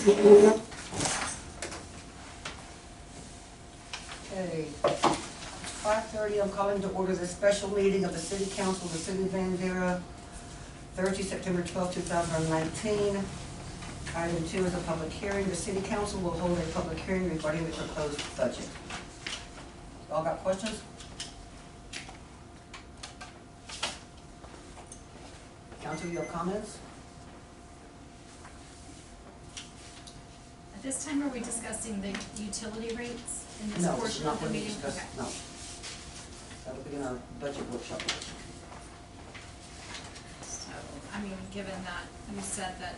Okay, 5:30, I'm calling to order the special meeting of the City Council of the City of Bandera, Thursday, September 12, 2019. Item 2 is a public hearing. The City Council will hold a public hearing regarding the proposed budget. All got questions? Council, you have comments? At this time, are we discussing the utility rates in this No, portion not of the when we meeting? discuss, Okay. no. That will be in our budget workshop. So, I mean, given that you said that,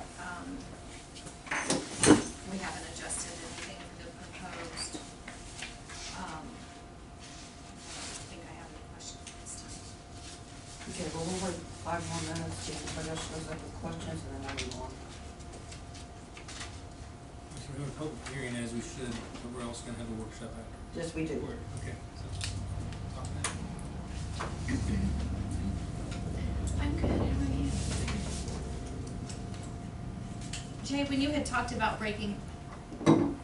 we haven't adjusted anything to the proposed, I don't think I have any questions this time. Okay, well, we'll wait 5 more minutes, see if anybody else shows up with questions, and then I'll move on. So we're having a public hearing as we should, but we're also gonna have a workshop after. Yes, we do. Okay, so, talk now. I'm good, how are you? Jay, when you had talked about breaking, oh,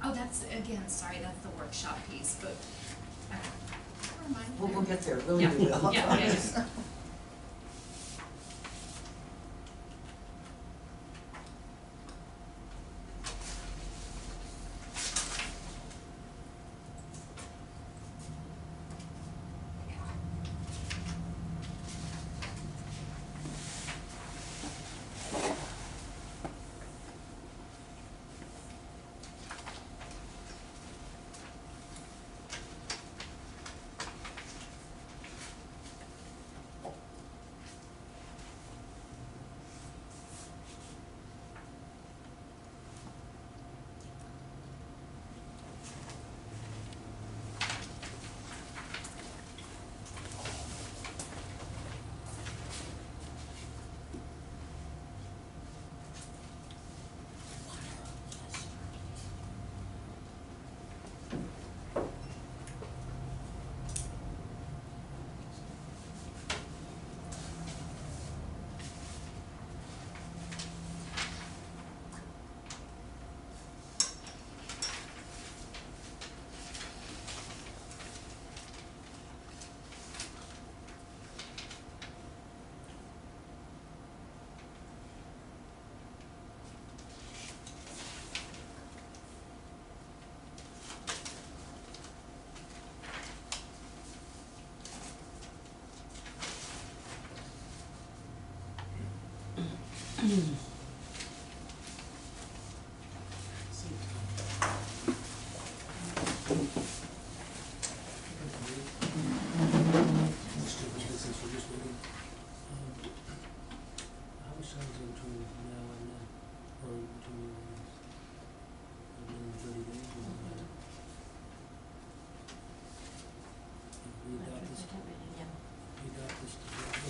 that's, again, sorry, that's the workshop piece, but, okay, never mind. We'll get there, really, Yeah. we will. Yeah.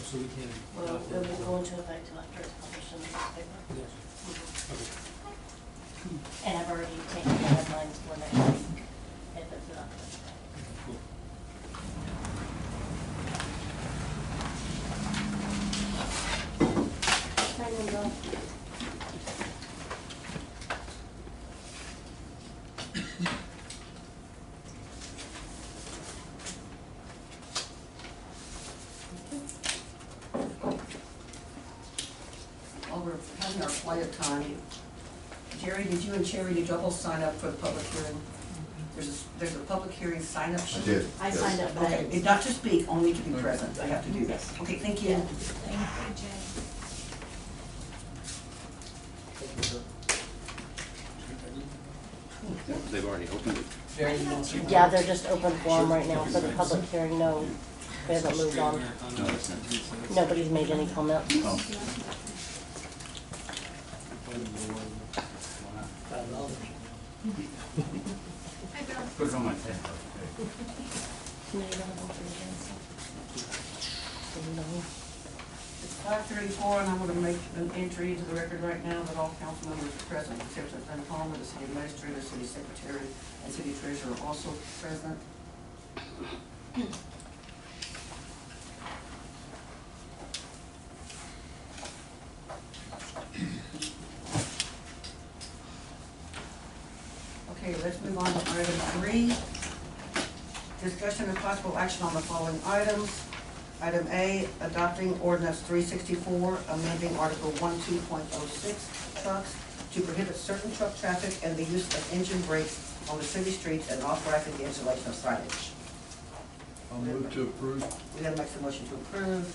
So we can. Well, it will go into effect till after it's published in the newspaper. Yes. Okay. And I've already taken the headlines for next week, if it's not. Cool. While we're having our quiet time, Jerry, did you and Sherry, did you both sign up for the public hearing? There's a public hearing sign-up I sheet. did. I yes. signed up, but I Okay, didn't. it's not to speak, only to be present, I have to do this. Okay, thank you. Yeah. Thank you, Jay. They've already opened it. Yeah, they're just open forum right now for the public hearing, no, they haven't moved on. No, it's not. Nobody's made any comments. Oh. Hi, Bill. Put it on my tab. No, you don't have one for your grandson. No. It's 5:34, and I'm gonna make an entry into the record right now that all council members are present, except for Ben Palmer, the city administrator, the city secretary, and city treasurer are also present. 3, discussion and possible action on the following items. Item A, adopting ordinance 364, amending Article 12.06 trucks to prohibit certain truck traffic and the use of engine brakes on the city streets and authorizing the installation of signage. I'll move to approve. We gotta make some motion to approve.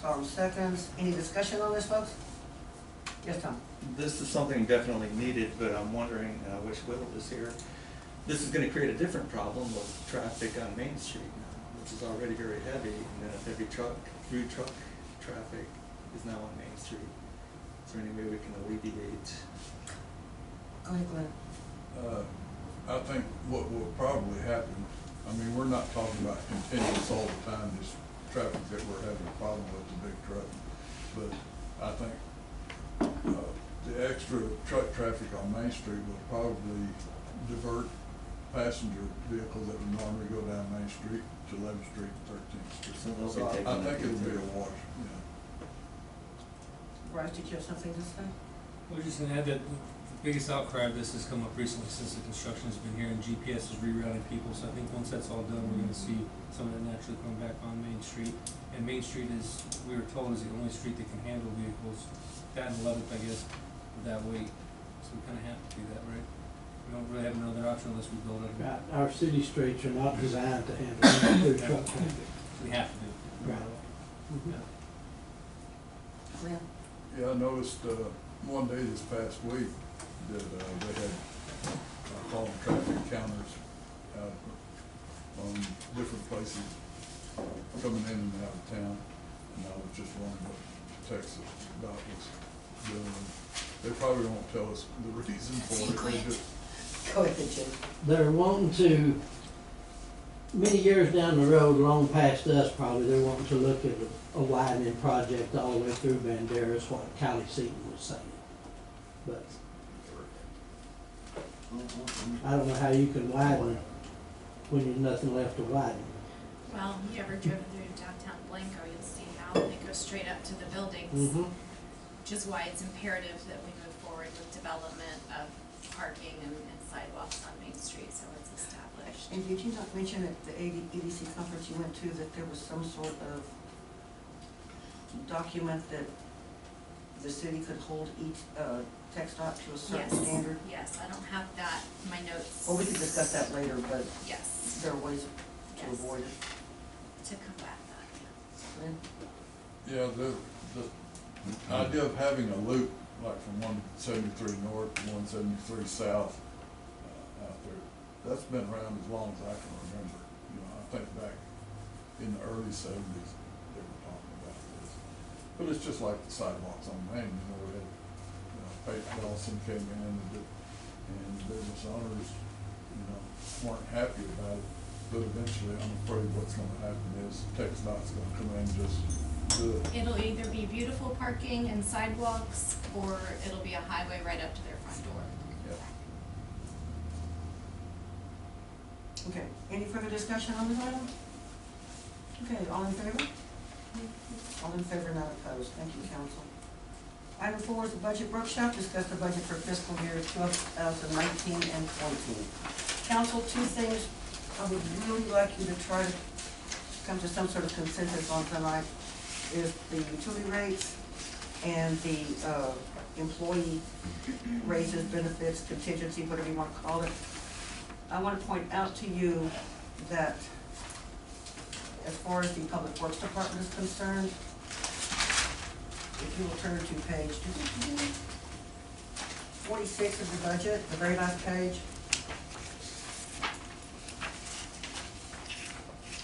Tom seconds. Any discussion on this, folks? Yes, Tom? This is something definitely needed, but I'm wondering, I wish Will was here. This is gonna create a different problem with traffic on Main Street now, which is already very heavy, and then if every truck, through truck traffic is now on Main Street. Is there any way we can alleviate? Go ahead, Glenn. I think what will probably happen, I mean, we're not talking about continuous all the time, this traffic that we're having a problem with, the big truck. But I think, the extra truck traffic on Main Street will probably divert passenger vehicles that would normally go down Main Street to 11th Street and 13th Street. So they'll be So taking I that think it'll be into- a wash, yeah. Bryce, did you have something to say? We're just gonna add that the biggest outcry of this has come up recently since the construction has been here and GPS is rerouting people, so I think once that's all done, we're gonna see some of that naturally come back on Main Street. And Main Street is, we were told, is the only street that can handle vehicles, that and 11th, I guess, with that weight, so we kinda have to do that, right? We don't really have another option unless we build it. Right, our city streets are not designed to handle through truck traffic. We have to do it. Right. Yeah. Glenn? Yeah, I noticed, one day this past week that, they had, I call them traffic counters out on different places, coming in and out of town. And I was just wondering what Texas dot was doing. They probably won't tell us the reason for it. They just, Go ahead, Jim. They're wanting to, many years down the road, long past us probably, they're wanting to look at a widening project all the way through Bandera, is what Callie Seaton was saying. But I don't know how you can widen when there's nothing left to widen. Well, you ever driven through downtown Blanco, you'll see how they go straight up to the buildings. Mm-hmm. Which is why it's imperative that we move forward with development of parking and sidewalks on Main Street, so it's established. And did you not mention at the EDC conference you went to that there was some sort of document that the city could hold each text dot to a certain Yes. standard? Yes, I don't have that in my notes. Well, we could discuss that later, but Yes, there are ways to Yes. avoid it. to combat that, Glenn? yeah, the idea of having a loop, like from 173 north to 173 south, out there, that's been around as long as I can remember. You know, I think back in the early 70s, they were talking about this. But it's just like the sidewalks on Main, you know, we had, Peyton Dawson came in and business owners, weren't happy about it. But eventually, I'm afraid what's gonna happen is TxDOT's gonna come in and just do it. It'll either be beautiful parking and sidewalks, or it'll be a highway right up to their front door. Yeah. Okay, any further discussion on this item? Okay, all in favor? All in favor, not opposed. Thank you, council. Item 4 is the budget workshop. Discuss the budget for fiscal year 2019 and 20. Council, two things I would really like you to try to come to some sort of consensus on tonight is the utility rates and the employee raises, benefits, contingency, whatever you want to call it. I want to point out to you that as far as the Public Works Department is concerned, if you will turn to page 46 of the budget, the very last page,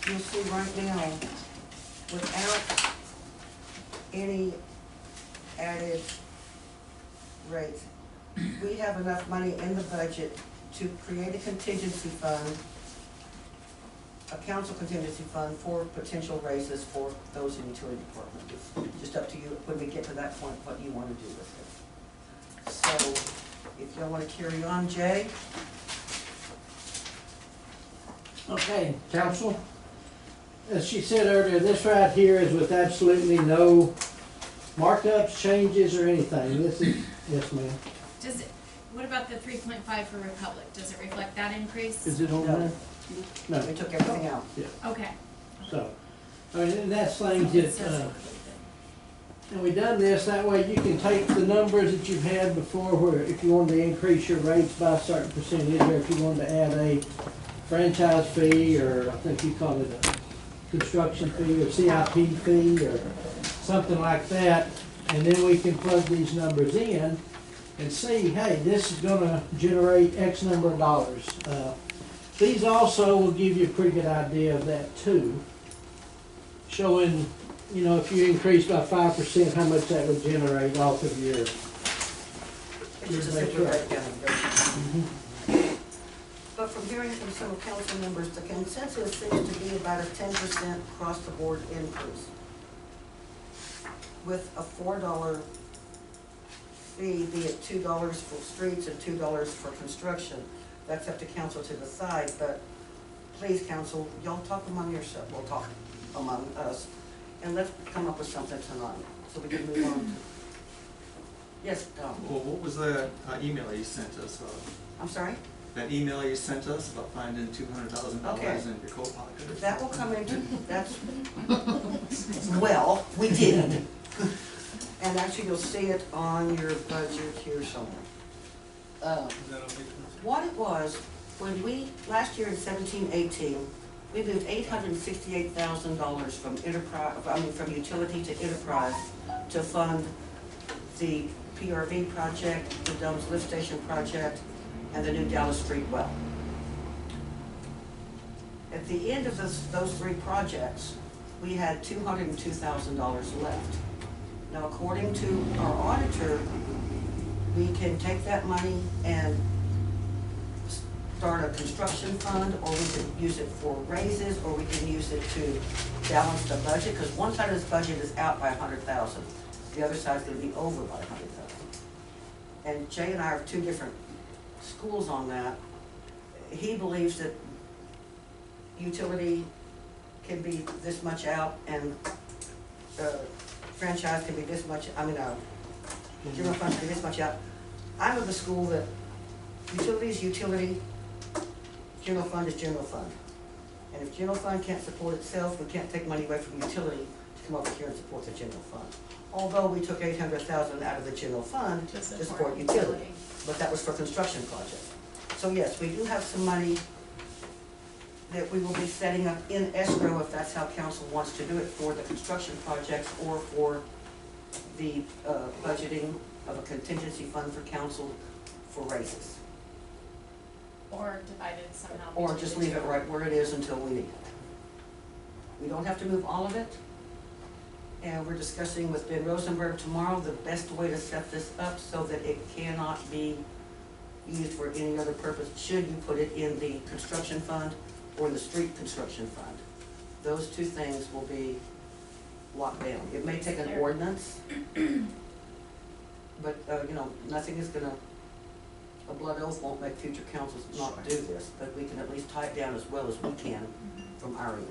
you'll see right now, without any added rates, we have enough money in the budget to create a contingency fund, a council contingency fund for potential raises for those in utility department. It's just up to you when we get to that point what you want to do with it. So if y'all want to carry on, Jay. Okay, council. As she said earlier, this right here is with absolutely no markups, changes, or anything. This is, yes, ma'am. Does it, What about the 3.5 for Republic? Does it reflect that increase? Is it on No. there? No, We took everything out. Okay. so, I mean, and that's things that, and we done this, that way you can take the numbers that you've had before, where if you wanted to increase your rates by a certain percentage, or if you wanted to add a franchise fee, or I think you call it a construction fee, or CIP fee, or something like that, and then we can plug these numbers in and see, hey, this is gonna generate X number of dollars. These also will give you a pretty good idea of that too, showing, you know, if you increase by 5%, how much that would generate off of your. It's just a simple breakdown of everything. But from hearing from some council members, the consensus seems to be about a 10% across-the-board increase, with a $4 fee, be it $2 for streets and $2 for construction. That's up to council to decide, but please, council, y'all talk among yourselves, we'll talk among us, and let's come up with something tonight, so we can move on to. Yes, Tom. Well, what was that email you sent us? I'm sorry? That email you sent us about finding $200,000 Okay. in your coat pocket? or That will something? come into, that's, well, we did. And actually, you'll see it on your budget here somewhere. Is that okay? What it was, when we, last year in 17-18, we moved $868,000 from from utility to enterprise to fund the PRV project, the Domes Lift Station project, and the new Dallas Street well. At the end of those three projects, we had $202,000 left. Now, according to our auditor, we can take that money and start a construction fund, or we can use it for raises, or we can use it to balance the budget, because one side of this budget is out by $100,000. The other side's gonna be over by $100,000. And Jay and I are two different schools on that. He believes that utility can be this much out, and franchise can be this much, general fund can be this much out. I'm of the school that utility is utility, general fund is general fund. And if general fund can't support itself, we can't take money away from utility to come over here and support the general fund. Although we took $800,000 out of the general fund to support utility, but that was for construction projects. So yes, we do have some money that we will be setting up in escrow if that's how council wants to do it, for the construction projects or for the budgeting of a contingency fund for council for raises. Or divided somehow. Or between just the leave two. it right where it is until we need it. We don't have to move all of it. And we're discussing with Ben Rosenberg tomorrow the best way to set this up so that it cannot be used for any other purpose, should you put it in the construction fund or in the street construction fund. Those two things will be locked down. It may take an ordinance, but, nothing is gonna, a blood oath won't make future councils not do this, but we can at least tie it down as well as we can from our end.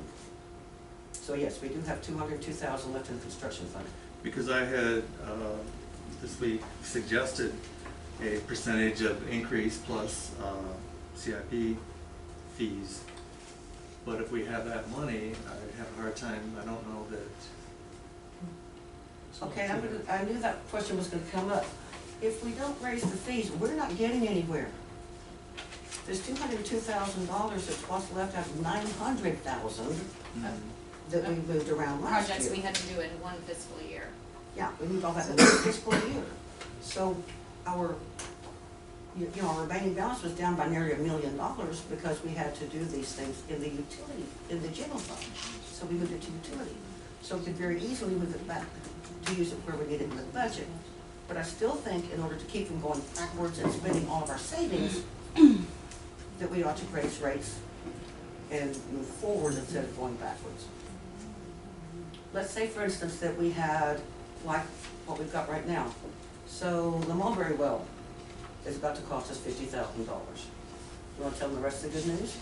So yes, we do have $202,000 left in the construction fund. Because I had, this week, suggested a percentage of increase plus CIP fees. But if we have that money, I have a hard time, I don't know that. Okay, I knew that question was gonna come up. If we don't raise the fees, we're not getting anywhere. There's $202,000 that's what's left out of $900,000 that we moved around last year. Projects we had to do in one fiscal year. Yeah, we moved all that in one fiscal year. So our, our remaining balance was down by nearly $1 million because we had to do these things in the utility, in the general fund. So we moved it to utility. So we could very easily move it back to use it where we need it in the budget. But I still think in order to keep from going backwards and spending all of our savings, that we ought to raise rates and move forward instead of going backwards. Let's say, for instance, that we had, like what we've got right now. So the Mulberry well is about to cost us $50,000. You want to tell them the rest of the good news?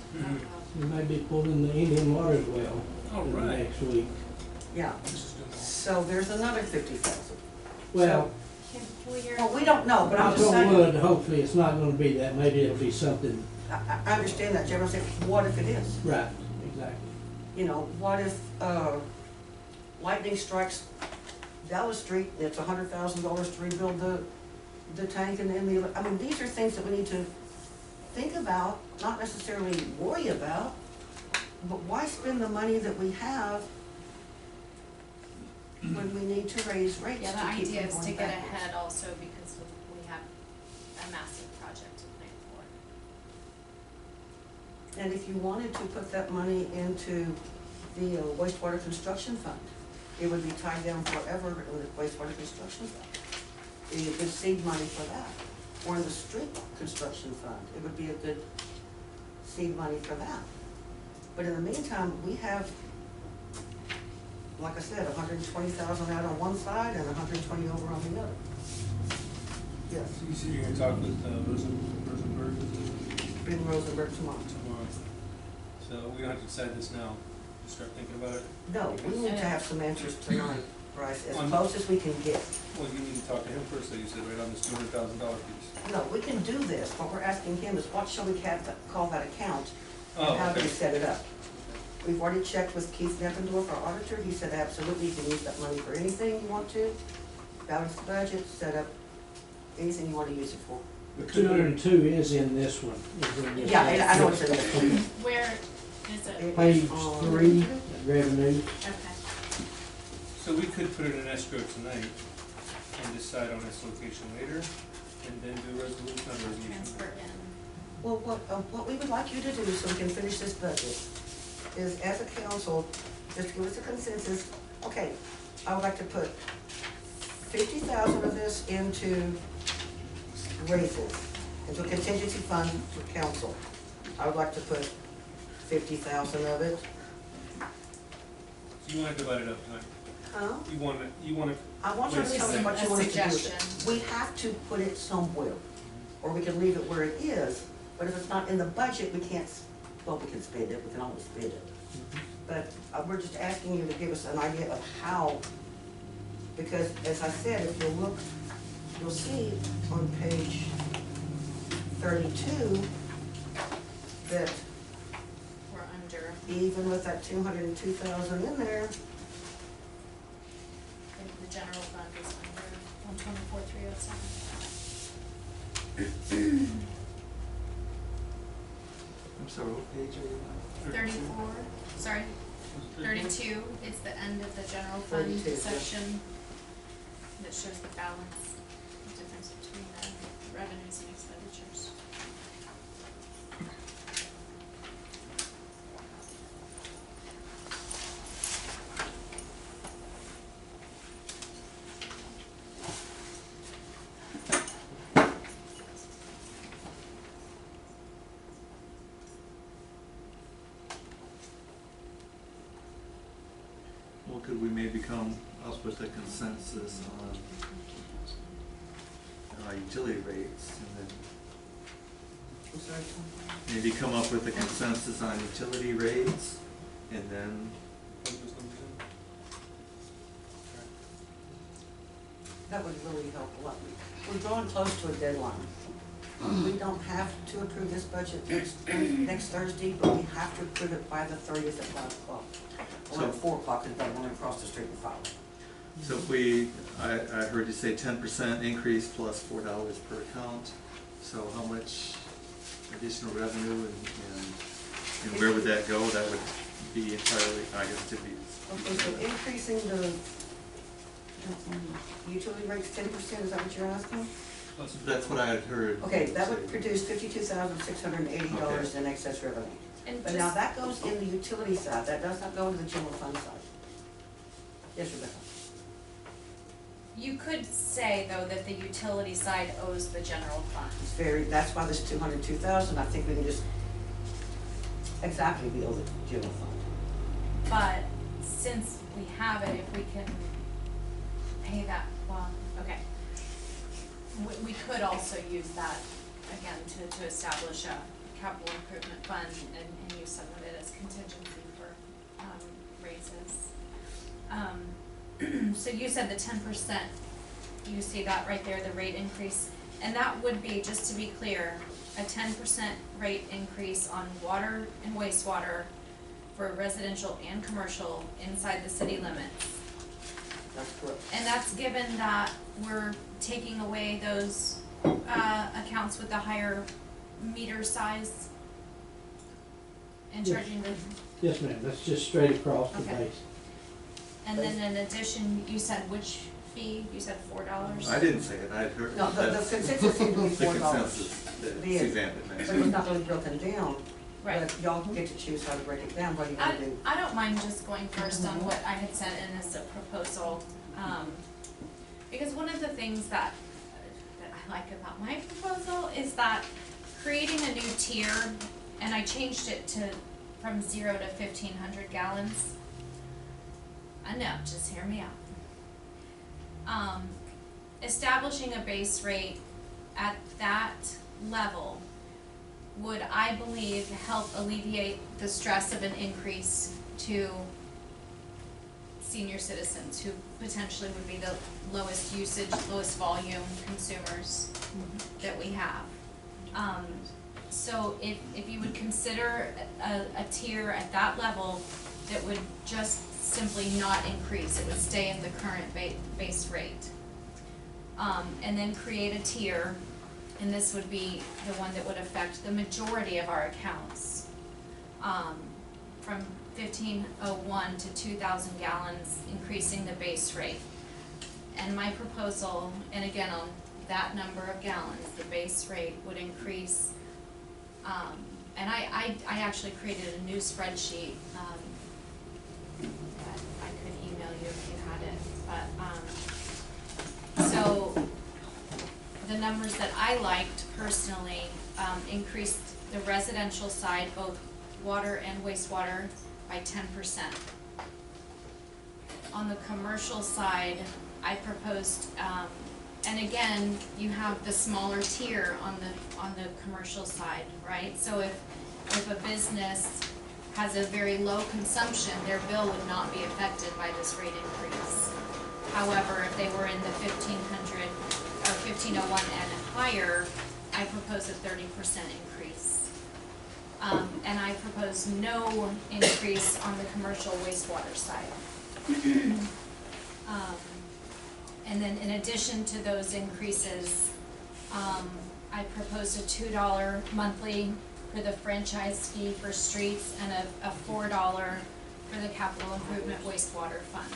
You may be pulling the Indian Waters well All in the right. next week. Yeah. So there's another $50,000. Well, Can we hear? Well, we don't know, but I'm Knock just on saying, wood, hopefully it's not gonna be that, maybe it'll be something, I understand that, Jim, I'm saying, what if it is? right, exactly. You know, what if, lightning strikes Dallas Street, and it's $100,000 to rebuild the tank and the, I mean, these are things that we need to think about, not necessarily worry about, but why spend the money that we have when we need to raise rates Yeah, to the keep idea from is to going get backwards? ahead also because we have a massive project to plan for. And if you wanted to put that money into the wastewater construction fund, it would be tied down forever in the wastewater construction fund. You could seed money for that. Or in the street construction fund, it would be a good seed money for that. But in the meantime, we have, like I said, 120,000 out on one side and 120 over on the other. Yes, So you said you're gonna talk with Rosenberg in Rosenberg tomorrow. tomorrow. So we don't have to decide this now, just start thinking about it. No, we need to have some answers tonight, Bryce, as On- close as we can get. Well, you need to talk to him first, though, you said, right, on this $200,000 piece. No, we can do this. What we're asking him is what shall we call that account? Oh, And how do we okay. set it up? We've already checked with Keith Neppendorf, our auditor. He said absolutely, you can use that money for anything you want to. Balance the budget, set up anything you want to use it for. The 202 is in this one. Is in this Yeah, one. I know it's in there. Where is it? It Page is on- 3, revenue. Okay. So we could put it in escrow tonight and decide on its location later, and then do a resolution, not a resolution. Transfer in. Well, what we would like you to do, so we can finish this budget, is as a council, just give us a consensus. Okay, I would like to put 50,000 of this into raises, into a contingency fund for council. I would like to put 50,000 of it. So you wanna divide it up tonight? Huh? You wanna, I want you to tell me what you want us to do with it. Suggestion. We have to put it somewhere, or we can leave it where it is, but if it's not in the budget, we can't, well, we can spend it, we can always spend it. But we're just asking you to give us an idea of how, because as I said, if you look, you'll see on page 32 that We're under, even with that 202,000 in there, the general fund is under 124,307. I'm sorry, what page are you on? 34, sorry, 32, it's the end of the general fund 32, yeah. section that shows the balance, the difference between the revenues and expenditures. Well, could we maybe come up with a consensus on utility rates and then I'm sorry, maybe come up with a consensus on utility rates and then, plug those numbers in? that would really help a lot. We're drawing close to a deadline. We don't have to approve this budget next Thursday, but we have to approve it by the 30th at 5 o'clock. Or at 4 o'clock, because we're going across the street and file it. so if we, I heard you say 10% increase plus $4 per account. So how much additional revenue and where would that go? That would be entirely, I guess, to be. Okay, so increasing the utility rates 10%, is that what you're asking? That's what I had heard. Okay, that you would say. produce $52,680 in excess revenue. And But now that goes in the utility side, that does not go into the general fund side. Yes, Rebecca? you could say, though, that the utility side owes the general fund. It's very, that's why this 202,000, I think we can just exactly bill the general fund. But since we have it, if we can pay that, well, okay. We could also use that, again, to establish a capital improvement fund and use some of it as contingency for, raises. So you said the 10% you see that right there, the rate increase. And that would be, just to be clear, a 10% rate increase on water and wastewater for residential and commercial inside the city limits. That's correct. And that's given that we're taking away those accounts with the higher meter size and Yes. charging the, Yes, ma'am, that's just straight across the Okay. base. and then in addition, you said which fee? You said $4? I didn't say it, I had heard. No, the that's consensus seemed to be the $4. consensus that The- Suzanne had But it's mentioned. not really broken down. Right. But y'all get to choose how to break it down, what do you want to do? I don't mind just going first on what I had sent in as a proposal, because one of the things that I like about my proposal is that creating a new tier, and I changed it from 0 to 1,500 gallons. I know, just hear me out. Establishing a base rate at that level would, I believe, help alleviate the stress of an increase to senior citizens who potentially would be the lowest usage, lowest volume consumers that we have. So if you would consider a tier at that level that would just simply not increase, it would stay in the current base rate. And then create a tier, and this would be the one that would affect the majority of our accounts, from 1,501 to 2,000 gallons, increasing the base rate. And my proposal, and again on that number of gallons, the base rate would increase, and I actually created a new spreadsheet, that I could email you if you had it, but, so, the numbers that I liked personally, increased the residential side, both water and wastewater, by 10%. On the commercial side, I proposed, and again, you have the smaller tier on the commercial side, right? So if a business has a very low consumption, their bill would not be affected by this rate increase. However, if they were in the 1,500 or 1,501 and higher, I propose a 30% increase. And I propose no increase on the commercial wastewater side. And then in addition to those increases, I proposed a $2 monthly for the franchise fee for streets and a $4 for the capital improvement wastewater fund.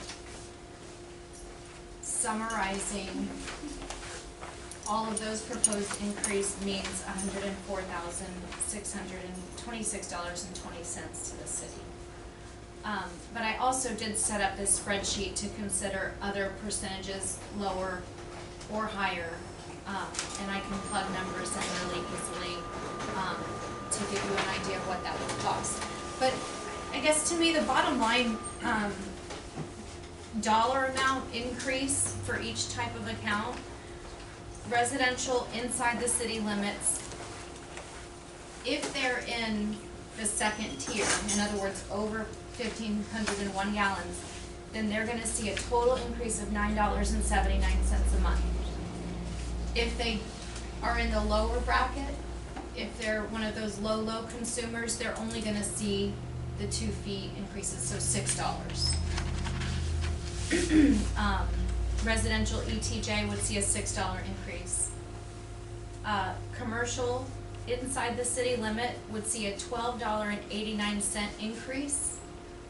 Summarizing, all of those proposed increase means $104,626.20 to the city. But I also did set up this spreadsheet to consider other percentages, lower or higher, and I can plug numbers in really easily to give you an idea of what that would cost. But I guess to me, the bottom line dollar amount increase for each type of account, residential inside the city limits, if they're in the second tier, in other words, over 1,501 gallons, then they're gonna see a total increase of $9.79 a month. If they are in the lower bracket, if they're one of those low consumers, they're only gonna see the 2 fee increases, so $6. Residential ETJ would see a $6 increase. Commercial inside the city limit would see a $12.89 increase.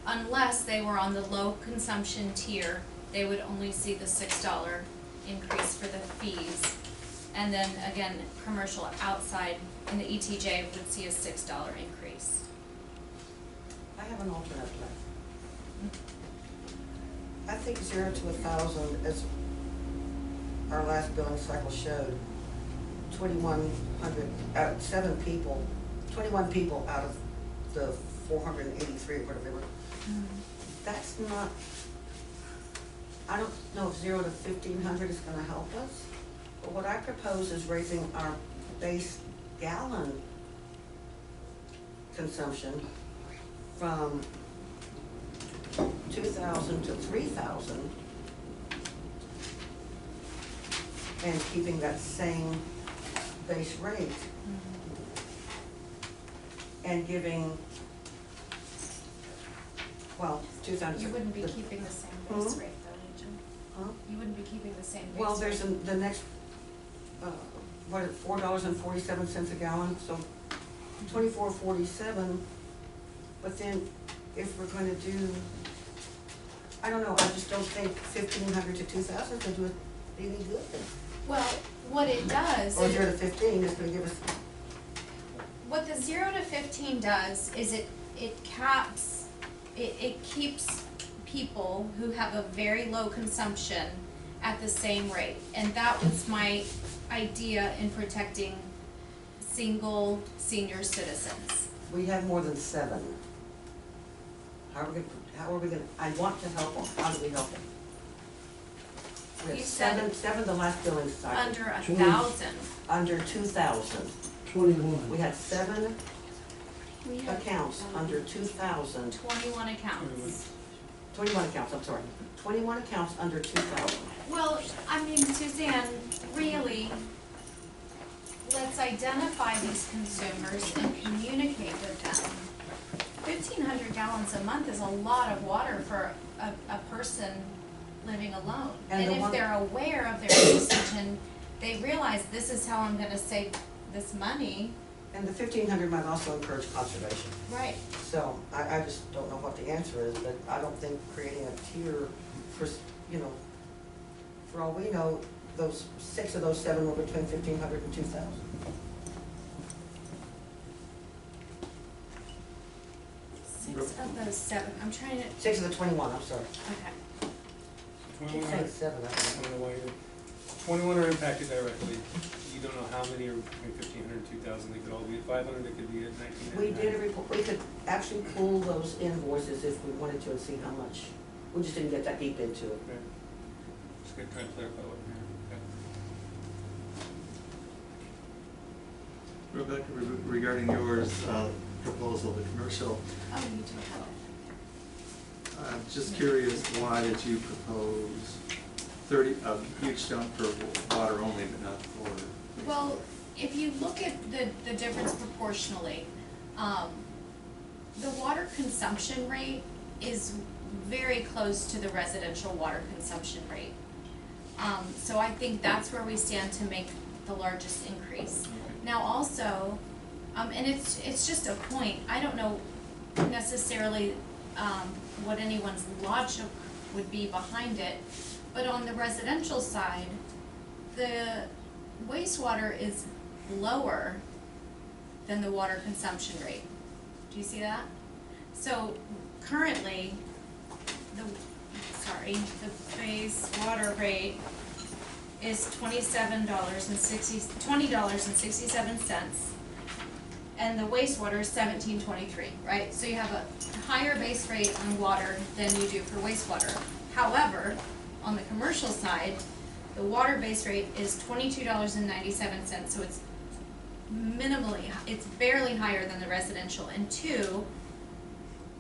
Unless they were on the low consumption tier, they would only see the $6 increase for the fees. And then again, commercial outside in the ETJ would see a $6 increase. I have an alternate plan. I think 0 to 1,000, as our last billing cycle showed, 2,100, 21 people out of the 483 or whatever they were. That's not, I don't know if 0 to 1,500 is gonna help us, but what I propose is raising our base gallon consumption from 2,000 to 3,000. and keeping that same base rate and giving, well, 2,000. You wouldn't be keeping the same base Hmm? rate though, would you? Huh? You wouldn't be keeping the same base rate. Well, there's the next, what, $4.47 a gallon, so 24.47. But then if we're gonna do, I don't know, I just don't think 1,500 to 2,000 could do it any good. Well, what it does, Or 0 to 15 is gonna give us, what the 0 to 15 does is it caps, it keeps people who have a very low consumption at the same rate. And that was my idea in protecting single senior citizens. we have more than 7. How are we gonna, I want to help them, how do we help them? We have You said seven the last billing cycle. under 20. 1,000. Under 2,000. 21. We had 7 We have accounts under 2,000, 21 accounts. 21 accounts, I'm sorry. 21 accounts under 2,000. Well, I mean, Suzanne, really, let's identify these consumers and communicate with them. 1,500 gallons a month is a lot of water for a person living alone. And And the if one- they're aware of their usage and they realize this is how I'm gonna save this money, And the 1,500 might also encourage conservation. right? So I just don't know what the answer is, but I don't think creating a tier for, for all we know, those 6 of those 7 were between 1,500 and 2,000. Six of those 7, I'm trying to, 6 of the 21, I'm sorry. okay. I keep 21 saying are, 7, I I don't know. don't know why you're, 21 are impacted directly. You don't know how many are between 1,500 and 2,000. They could all be at 500, they could be at 1,999. We did a report, we could actually pull those invoices if we wanted to and see how much. We just didn't get that deep into it. Okay. Just gonna try to clarify what we're hearing. Okay. Rebecca, regarding yours, proposal, the commercial, Oh, you do have it. I'm just curious, why did you propose 30, a huge jump for water only, but not for? Well, if you look at the difference proportionally, the water consumption rate is very close to the residential water consumption rate. So I think that's where we stand to make the largest increase. Now also, and it's just a point, I don't know necessarily, what anyone's logic would be behind it, but on the residential side, the wastewater is lower than the water consumption rate. Do you see that? So currently, the base water rate is $20.67, and the wastewater is $17.23, right? So you have a higher base rate on water than you do for wastewater. However, on the commercial side, the water base rate is $22.97, so it's it's barely higher than the residential. And 2,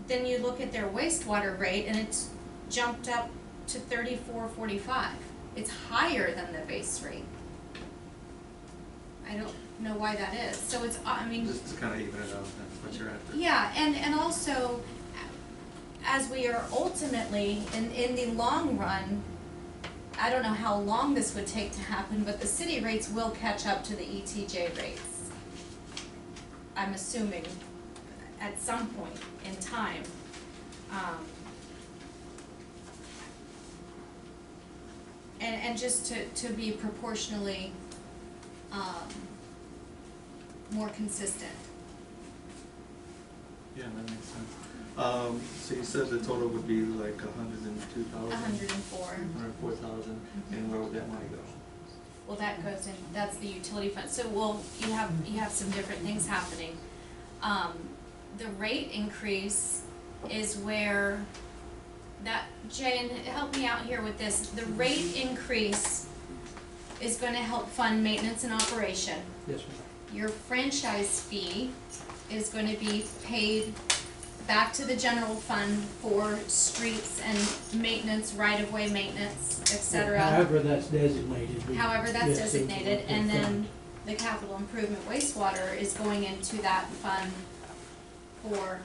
then you look at their wastewater rate and it's jumped up to $34.45. It's higher than the base rate. I don't know why that is. So it's, I mean. Just to kind of even it out, that's what you're after. Yeah, and also, as we are ultimately, in the long run, I don't know how long this would take to happen, but the city rates will catch up to the ETJ rates. I'm assuming at some point in time. And just to be proportionally, more consistent. Yeah, that makes sense. So you said the total would be like 102,000? 104. 104,000, and where would that money go? Well, that goes in, that's the utility fund, so you have some different things happening. The rate increase is where Jane, help me out here with this, the rate increase is gonna help fund maintenance and operation. Yes, ma'am. Your franchise fee is gonna be paid back to the general fund for streets and maintenance, right-of-way maintenance, et cetera. However that's designated. However that's yes, designated, it's and then fund. the capital improvement wastewater is going into that fund for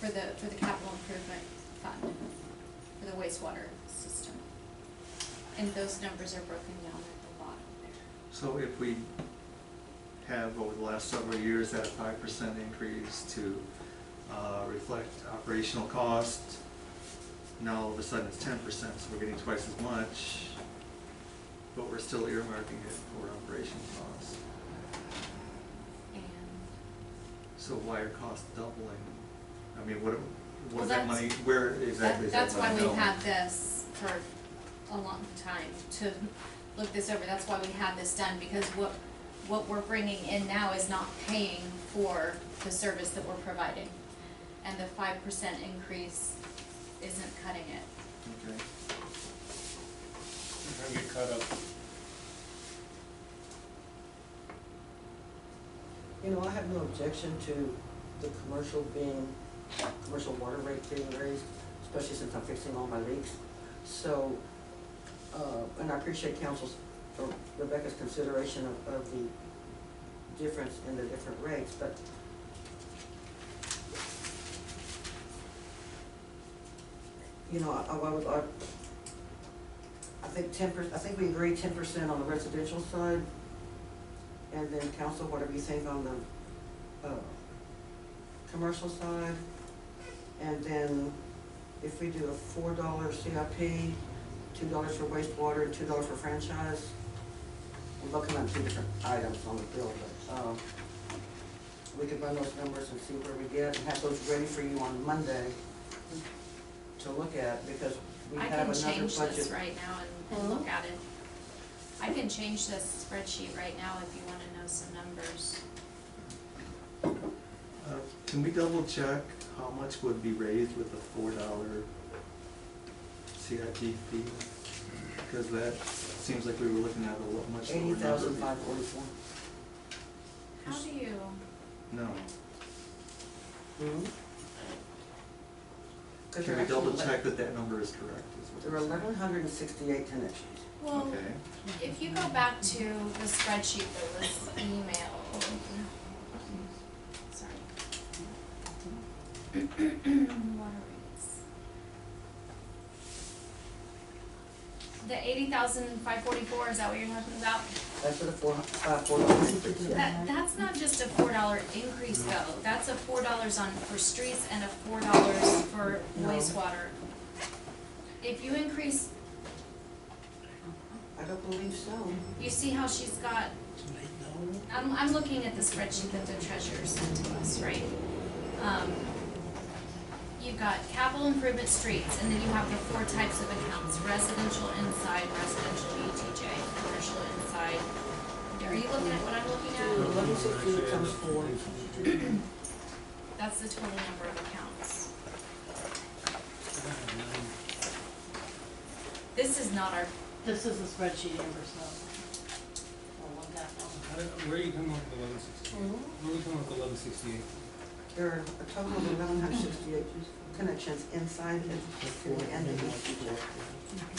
the capital improvement fund, for the wastewater system. And those numbers are broken down at the bottom there. So if we have over the last several years that 5% increase to reflect operational cost, now all of a sudden it's 10%, so we're getting twice as much, but we're still earmarking it for operational costs. And So why are costs doubling? I mean, what Well, is that that's- money, where exactly is that that's why money we've going? had this for a long time, to look this over. That's why we had this done, because what we're bringing in now is not paying for the service that we're providing. And the 5% increase isn't cutting it. Okay. I'm trying to get caught up. You know, I have no objection to the commercial water rate being raised, especially since I'm fixing all my leaks. So, and I appreciate council's, or Rebecca's consideration of the difference in the different rates, but you know, I think I think we agree 10% on the residential side, and then council, whatever you think on the, commercial side. And then if we do a $4 CIP, $2 for wastewater, and $2 for franchise, I'm looking at two different items on the bill, but, we could run those numbers and see where we get, and have those ready for you on Monday to look at, because we I have can another change budget. this right now and look at it. I can change this spreadsheet right now if you wanna know some numbers. Can we double check how much would be raised with the $4 CIP fee? Because that seems like we were looking at a lot much lower number. $80,544. How do you, No. Mm-hmm. Can we double check that that number is correct? Is what There are you're saying? 1,168 connections. well, Okay. if you go back to the spreadsheet that was emailed, sorry. Water rates. The 80,544, is that what you're talking about? That's for the $4 increase. That's not just a $4 increase though, that's a $4 for streets and a $4 for No. wastewater. If you increase, I don't believe so. you see how she's got, I'm looking at the spreadsheet that the treasurer sent to us, right? You've got capital improvement streets, and then you have the 4 types of accounts: residential inside, residential UTJ, commercial inside. Are you looking at what I'm looking at? 1168 times 4. That's the total number of accounts. This is not our, This is the spreadsheet, Amber, so we'll look at one. Where are you coming up with 1168? Where are we coming up with 1168? There are a total of 1,168 connections inside and the end of each.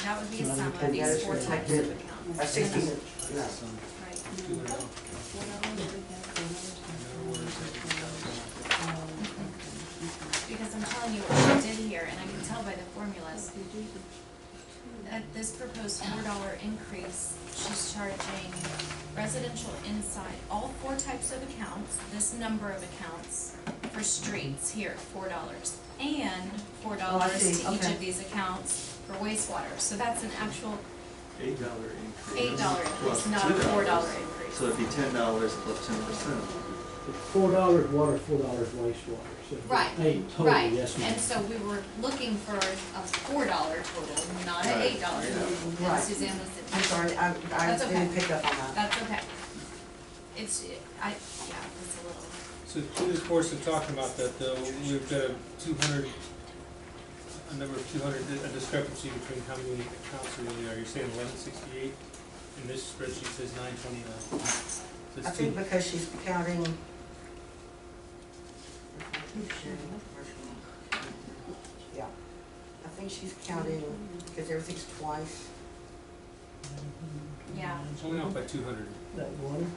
that would be a sum of And that these is 4 types reflected of accounts. 16, no. Right. Because I'm telling you what she did here, and I can tell by the formulas, at this proposed $4 increase, she's charging residential inside, all 4 types of accounts, this number of accounts for streets here, $4, and $4 Oh, I see. to each Okay. of these accounts for wastewater. So that's an actual $8 increase. $8 increase, plus not a $2. $4 increase. So it'd be $10 plus 10%. $4 water, $4 wastewater, so Right, eight total, right, yes ma'am. and so we were looking for a $4 total, not an Right, $8 yeah. total, Right. and Suzanne was. I'm sorry, I That's okay. didn't pick up on that. That's okay. It's, yeah, it's a little, So through the course of talking about that though, we've got a number of 200, a discrepancy between how many accounts there really are. You're saying 1168, and this spreadsheet says 929. So I it's think two. because she's counting, Yeah, I think she's counting, because everything's twice. Yeah. It's only off by 200. That one?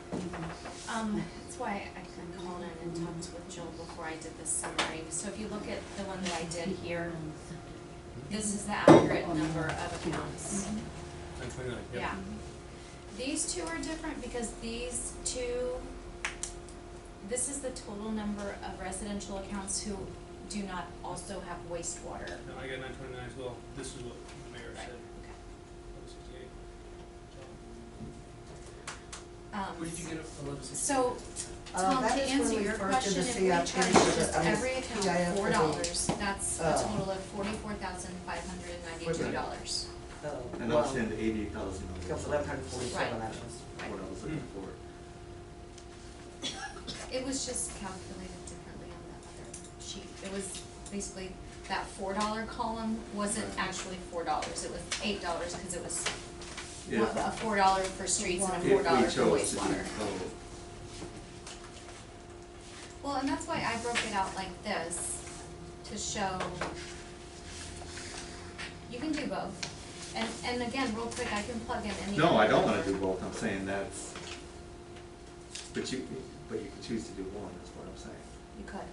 That's why I kind of called in and talked with Jill before I did this summary. So if you look at the one that I did here, this is the accurate number of accounts. 929, yep. Yeah. These two are different because these two, this is the total number of residential accounts who do not also have wastewater. No, I got 929 as well. This is what the mayor Right, said. okay. 1168. Where did you get it? 1168? So, Tom, that to is when answer we your first did question, the if we CIP charge for the- just every PIF account for the- $4, that's a Oh. total of $44,592. And well, I'll send $88,000. Comes $1,147 actually. What I was looking for. It was just calculated differently on that other sheet. It was basically, that $4 column wasn't actually $4, it was $8 because it was Yeah. a $4 for streets and a If we $4 for chose to do wastewater. both. Well, and that's why I broke it out like this, to show, you can do both. And again, real quick, I can plug in any. No, I don't other wanna do number. both, I'm saying that's, but you can choose to do one, is what I'm saying. You could.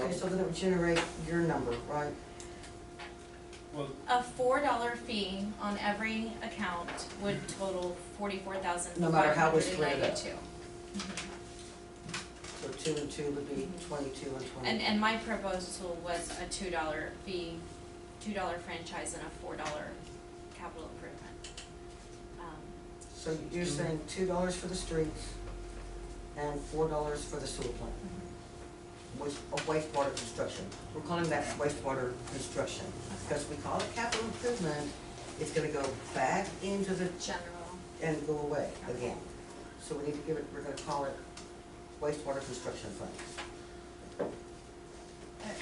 Okay, so then it would generate your number, right? Well, A $4 fee on every account would total No matter how we split it up. 44,592. So 2 and 2 would be 22 and 20. And my proposal was a $2 fee, $2 franchise and a $4 capital improvement. So you're saying $2 for the streets and $4 for the sewer plant, which, of wastewater construction. We're calling that wastewater construction, because we call it capital improvement, it's gonna go back into the, General. and go away again. So we need to give it, we're gonna call it wastewater construction fund.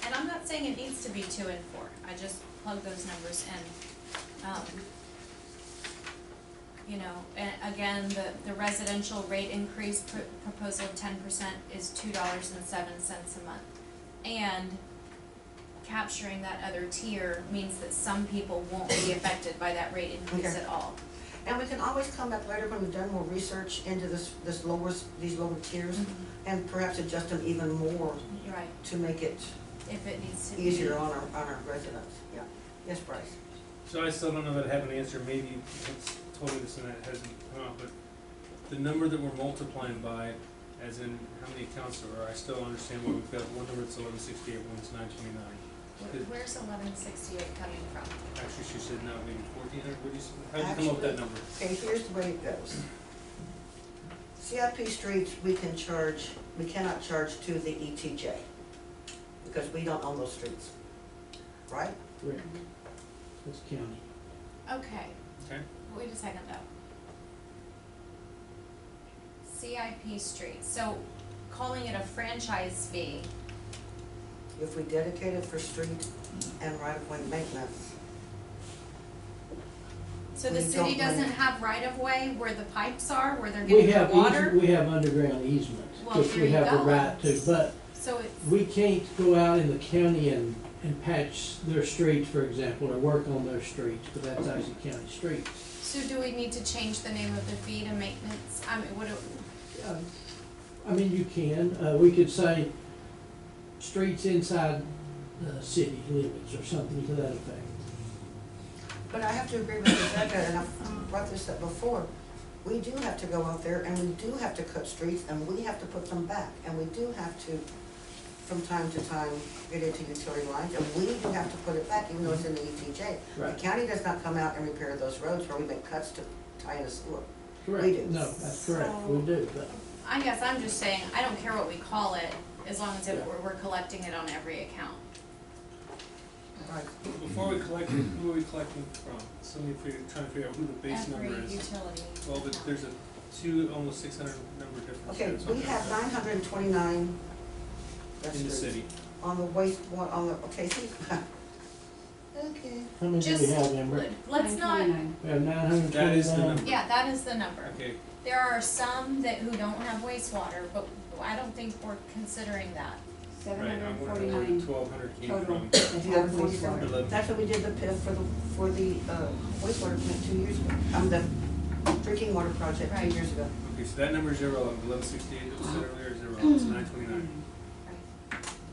And I'm not saying it needs to be 2 and 4, I just plug those numbers in. You know, and again, the residential rate increase proposal of 10% is $2.07 a month. And capturing that other tier means that some people won't be affected by that rate increase Okay. at all. And we can always come back later when we've done more research into these lower tiers, and perhaps adjust them even more You're right, to make it if it needs to be. easier on our residents. Yeah. Yes, Bryce? so I still don't know that I have an answer. Maybe it's totally this and that hasn't come out, but the number that we're multiplying by, as in how many accounts there are, I still understand why we've got one number that's 1168, one that's 929. Where's 1168 coming from? Actually, she said no, maybe 1400. What do you say? How did you come up with that number? Okay, here's the way it goes. CIP streets, we cannot charge to the ETJ, because we don't own those streets, right? Correct. That's county. Okay, Okay. wait a second though. CIP street, so calling it a franchise fee, If we dedicate it for street and right-of-way maintenance, so the We city don't doesn't run- have right of way where the pipes are, where they're We getting their have water? we have underground easements, Well, which there we you have the go. right to, but So it's, we can't go out in the county and patch their streets, for example, or work on their streets, because that's actually county streets. so do we need to change the name of the fee to maintenance? I mean, what do, I mean, you can, we could say streets inside the city limits or something to that effect. but I have to agree with Rebecca, and I've brought this up before. We do have to go out there, and we do have to cut streets, and we have to put them back, and we do have to, from time to time, get into utility lines, and we do have to put it back, even though it's in the ETJ. Right. The county does not come out and repair those roads where we make cuts to tie in a sewer. Correct. We do. No, that's correct, we do, but. I guess I'm just saying, I don't care what we call it, as long as Yeah. we're collecting it on every account. Right. Before we collect, who are we collecting from? Somebody trying to figure out who the base number Every is. utility. Well, but account. there's almost 600 number difference. Okay, there, so we I'm have trying 929. to- in the city. On the waste, on the, okay, see, okay. How many do we Just, have, Amber? let's not, We have 929. That is the number. yeah, that is the number. Okay, There are some who don't have wastewater, but I don't think we're considering that. Right, I'm wondering where the 1,200 came total. from. And the other Wastewater. 47. That's what we did the PIF for the wastewater plant 2 years ago. The drinking water project 2 Right. years ago. Okay, so that number is irrelevant, 1168 that was said earlier is irrelevant, it's 929.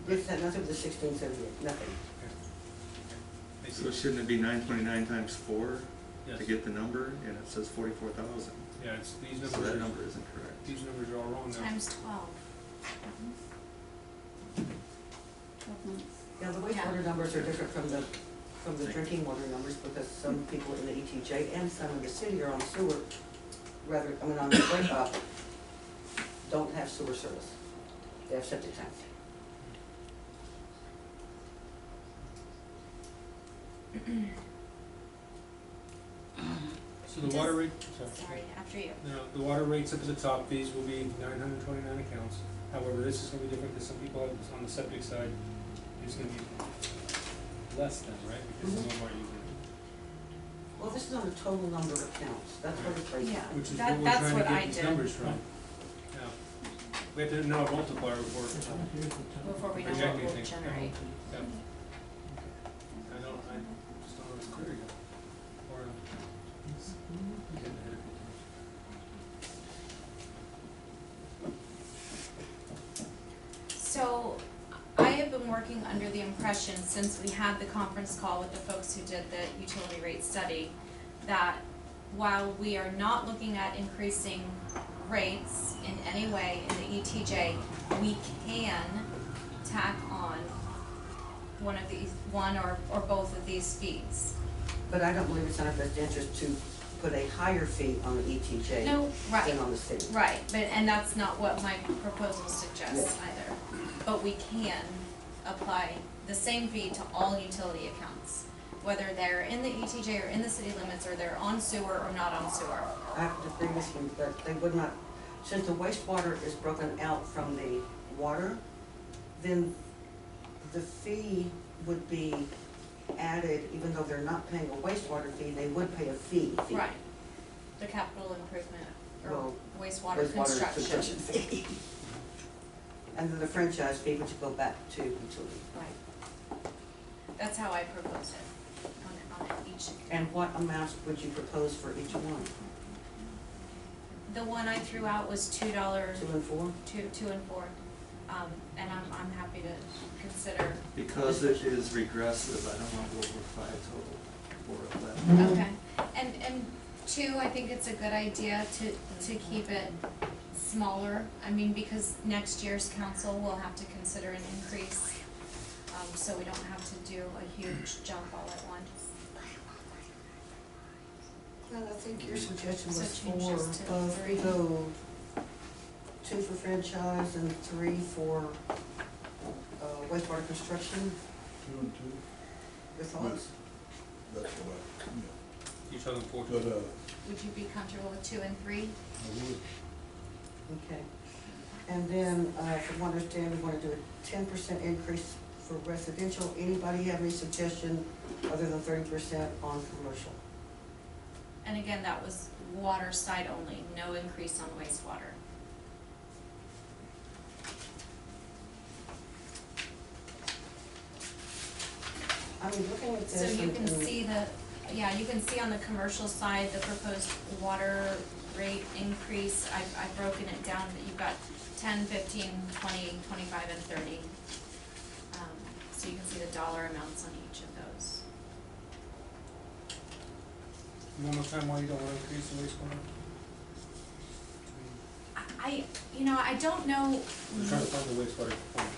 It's had nothing with the 1678, nothing. Thank So you. shouldn't it be 929 times 4 Yes. to get the number, and it says 44,000? Yeah, it's, these So numbers that are, number isn't correct. these numbers are all wrong now. Times 12. 12 months. Yeah, the wastewater numbers are different from the drinking water numbers because some people in the ETJ and some in the city are on sewer, on the don't have sewer service. They have septic tanks. So the water rate, Sorry, after you. no, the water rates up at the top, these will be 929 accounts. However, this is gonna be different because some people have this on the septic side, it's gonna be less than, right? Because some of them are using it. Well, this is on the total number of accounts. That's what it's based Yeah. on. Which is That- what we're that's trying what to I get these did. numbers from. Yeah. We have to know a multiplier before. Before we know what Projecting we'll things. generate. Yeah. I just don't know if it's clear yet. Or, getting ahead of it. So, I have been working under the impression, since we had the conference call with the folks who did the utility rate study, that while we are not looking at increasing rates in any way in the ETJ, we can tack on one or both of these fees. But I don't believe it's in our best interest to put a higher fee on the ETJ No, right. than on the city. Right, and that's not what my proposal suggests either. But we can apply the same fee to all utility accounts, whether they're in the ETJ or in the city limits, or they're on sewer or not on sewer. I have to agree with you that they would not, since the wastewater is broken out from the water, then the fee would be added, even though they're not paying a wastewater fee, they would pay a fee. Right. The capital improvement or Well, wastewater construction. fee. And then the franchise fee, which would go back to utility. Right. That's how I propose it on each. And what amounts would you propose for each one? The one I threw out was $2, 2 and 4? two and four. And I'm happy to consider. Because it is regressive, I don't want to go over 5 total for that. Okay, and two, I think it's a good idea to keep it smaller. I mean, because next year's council will have to consider an increase, so we don't have to do a huge jump all at once. Well, I think your suggestion So was change four, this to we 3. go 2 for franchise and 3 for wastewater construction. 2 and 2, Your thoughts? that's what I, You're talking four. but, Would you be comfortable with 2 and 3? I would, Okay. And then, from what I understand, we want to do a 10% increase for residential. Anybody have any suggestion other than 30% on commercial? And again, that was water side only, no increase on wastewater. I mean, looking at this. So you and- can and- see you can see on the commercial side, the proposed water rate increase, I've broken it down, that you've got 10, 15, 20, 25, and 30. So you can see the dollar amounts on each of those. One more time, why you don't want to increase the wastewater? I don't know. We're trying to find the wastewater component.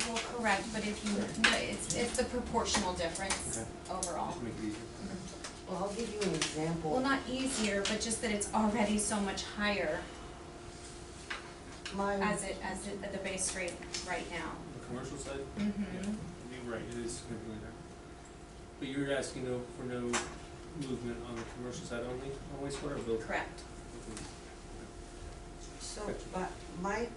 Well, correct, but if you, it's the proportional difference Okay. overall. Just to make it easier. Mhm. Well, I'll give you an example. Well, not easier, but just that it's already so much higher My, as it, at the base rate right now. The commercial side? Mm-hmm. Yeah, you're right, it is significantly higher. But you're asking for no movement on the commercial side only, on wastewater or both? Correct. Okay. so, but my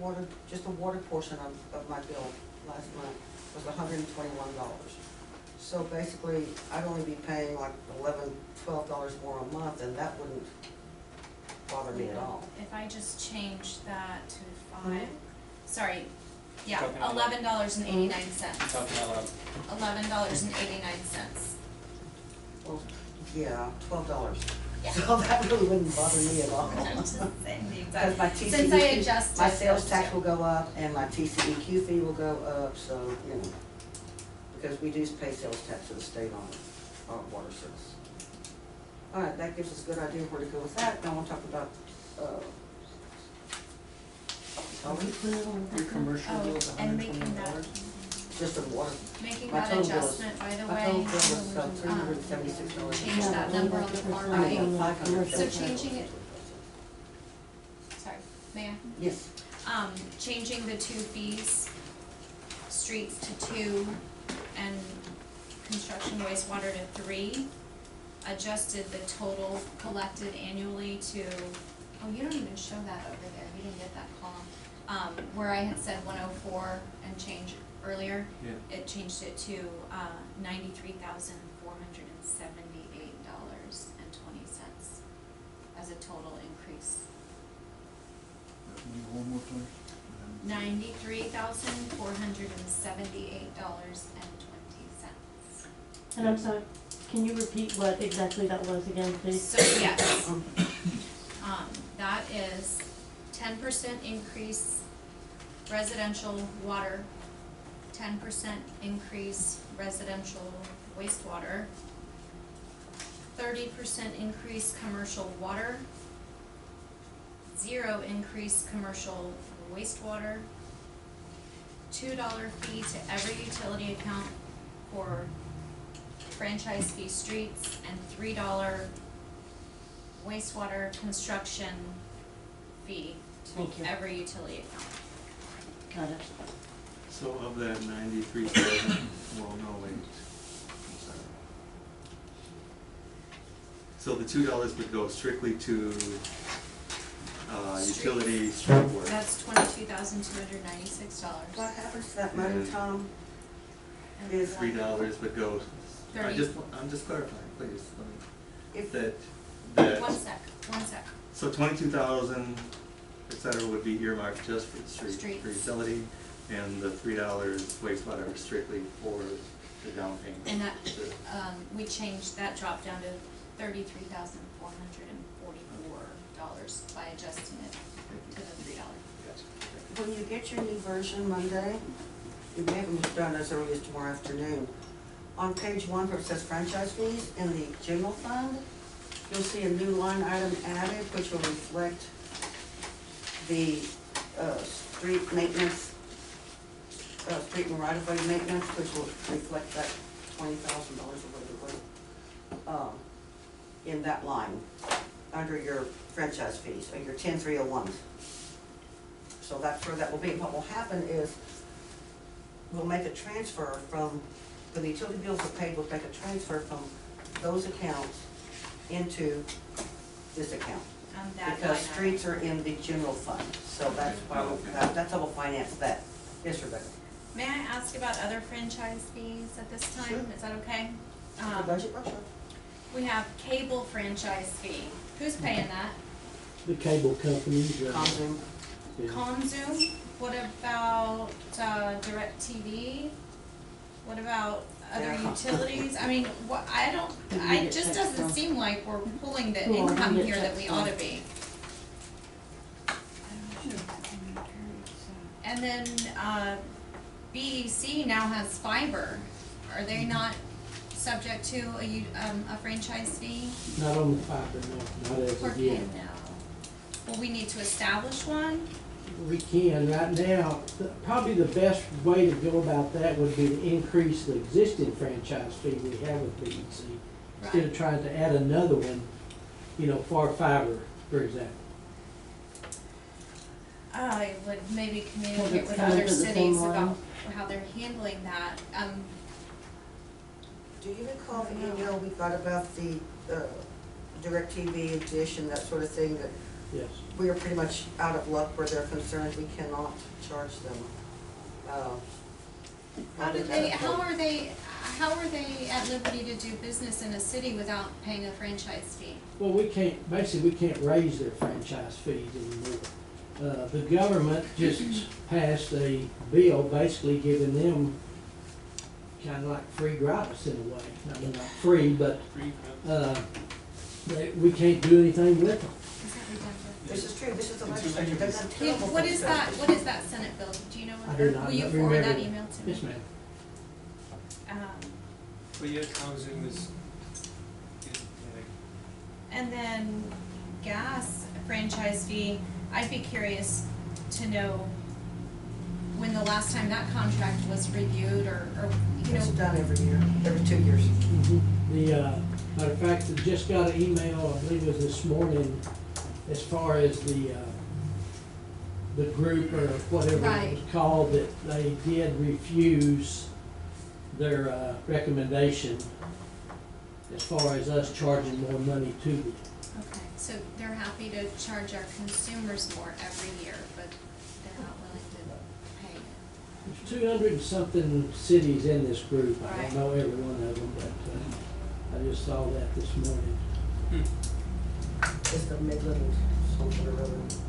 water, just the water portion of my bill last month was $121. So basically, I'd only be paying like $11, $12 more a month, and that wouldn't bother me at all. If I just change that to Mhm. five, sorry, yeah, Talking out loud. $11.89. Talking out loud. $11.89. Well, yeah, $12. Yeah. So that really wouldn't bother me at all. I'm just saying the Because my exact, TCEQ, since I adjusted. my sales those tax two. will go up and my TCEQ fee will go up, so, you know, because we do pay sales tax to the state on water service. All right, that gives us a good idea where to go with that. Now we'll talk about, Your commercial Oh, and making that, just for the water. making My that total bill is- adjustment, by the my way. total bill was $376. Change that number on the far I mean, right. $500. So changing it, sorry, may I? Yes. Changing the two fees, streets to 2 and construction wastewater to 3, adjusted the total collected annually to, oh, you don't even show that over there, you didn't get that column. Where I had said 104 and change earlier, Yeah. it changed it to $93,478.20 as a total increase. One more time. $93,478.20. And I'm sorry, can you repeat what exactly that was again, please? So yes, that is 10% increase residential water, 10% increase residential wastewater, 30% increase commercial water, 0 increase commercial wastewater, $2 fee to every utility account for franchise fee streets, and $3 wastewater construction fee Thank to you. every utility account. Got it. So of that 93,000, well, no, wait, I'm sorry. So the $2 would go strictly to, utility street work. That's $22,296. What happens to that money, Tom? And Is $3 would go, $30. I'm just clarifying, please, If- that, One sec. so 22,000, et cetera, would be earmarked just for the street, for Streets. utility, and the $3 wastewater is strictly for the down payment. And that, we changed, that dropped down to $33,444 by adjusting it to the $3. When you get your new version Monday, you may have them done as early as tomorrow afternoon. On page 1 where it says franchise fees in the general fund, you'll see a new line item added which will reflect the street maintenance, street and right-of-way maintenance, which will reflect that $20,000 or whatever it was, in that line, under your franchise fees, or your 10301s. So that's where that will be. What will happen is, we'll make a transfer from, when the utility bills are paid, we'll make a transfer from those accounts into this account. That Because line item. streets are in the general fund, so that's why, that's how we'll finance that. Yes, Rebecca? May I ask about other franchise fees at this time? Sure. Is that okay? The budget workshop. We have cable franchise fee. Who's paying that? The cable companies, Consume. yeah. Conzoom? What about DirecTV? What about other Yeah. utilities? I mean, what, I don't, Did we it get just text doesn't from- seem like we're pulling the Who are we income get here that text we from? ought to be. And then, BEC now has fiber. Are they not subject to a franchise fee? Not on the fiber, no, not as Or of yet. can now? Will we need to establish one? We can, right now, probably the best way to go about that would be to increase the existing franchise fee we have with BEC. Instead of trying to add another one, you know, for fiber, for example. I would maybe Well, communicate it's with kind of other the same cities line. about how they're handling that. Do you recall the email we got about the DirecTV and Dish and that sort of thing, that Yes. we are pretty much out of luck where they're concerned, we cannot charge them? How did are they, that go? how are they at liberty to do business in a city without paying a franchise fee? Well, we can't raise their franchise fees anymore. The government just passed a bill basically giving them kind of like free gratis in a way. I mean, not free, but, we can't do anything with them. Is that redundant? This is true, this is the It's legislature, they've done Yeah, terrible what things is to that, us. what is that Senate bill? Do you know I what, do or not will you remember. forward that email to me? Yes, ma'am. But yet housing is, And then gas franchise fee, I'd be curious to know when the last time that contract was reviewed or, you It's know, done every year, every 2 years. The, matter of fact, I just got an email, I believe it was this morning, as far as the group or whatever it Right. was called, that they did refuse their, recommendation as far as us charging more money to them. okay, so they're happy to charge our consumers more every year, but they're not willing to pay it. There's 200 and something cities in this group. I Right. don't know every one of them, but I just saw that this morning. It's the Midland Social Railroad. Mhm.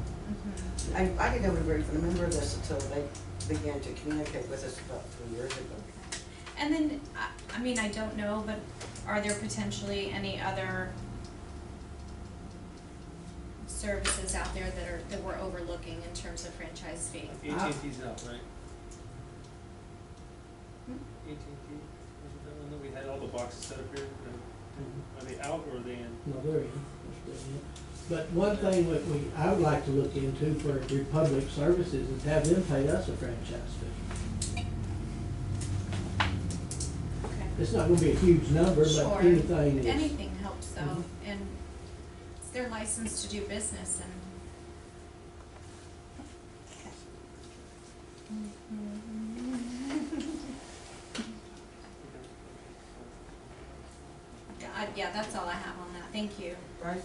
I didn't know we were even a member of this until they began to communicate with us about 3 years ago. And then, I mean, I don't know, but are there potentially any other services out there that we're overlooking in terms of franchise fee? AT&T's out, right? Hmm? AT&T, wasn't that one that we had all the boxes set up here? Are they out or are they in? No, they're in. They're still in. But one thing that I would like to look into for Republic Services is have them pay us a franchise fee. Okay. It's not gonna be a huge number, but Sure. anything is. Anything helps though, Mhm. and it's their license to do business and. Yeah, that's all I have on that, thank you. Right?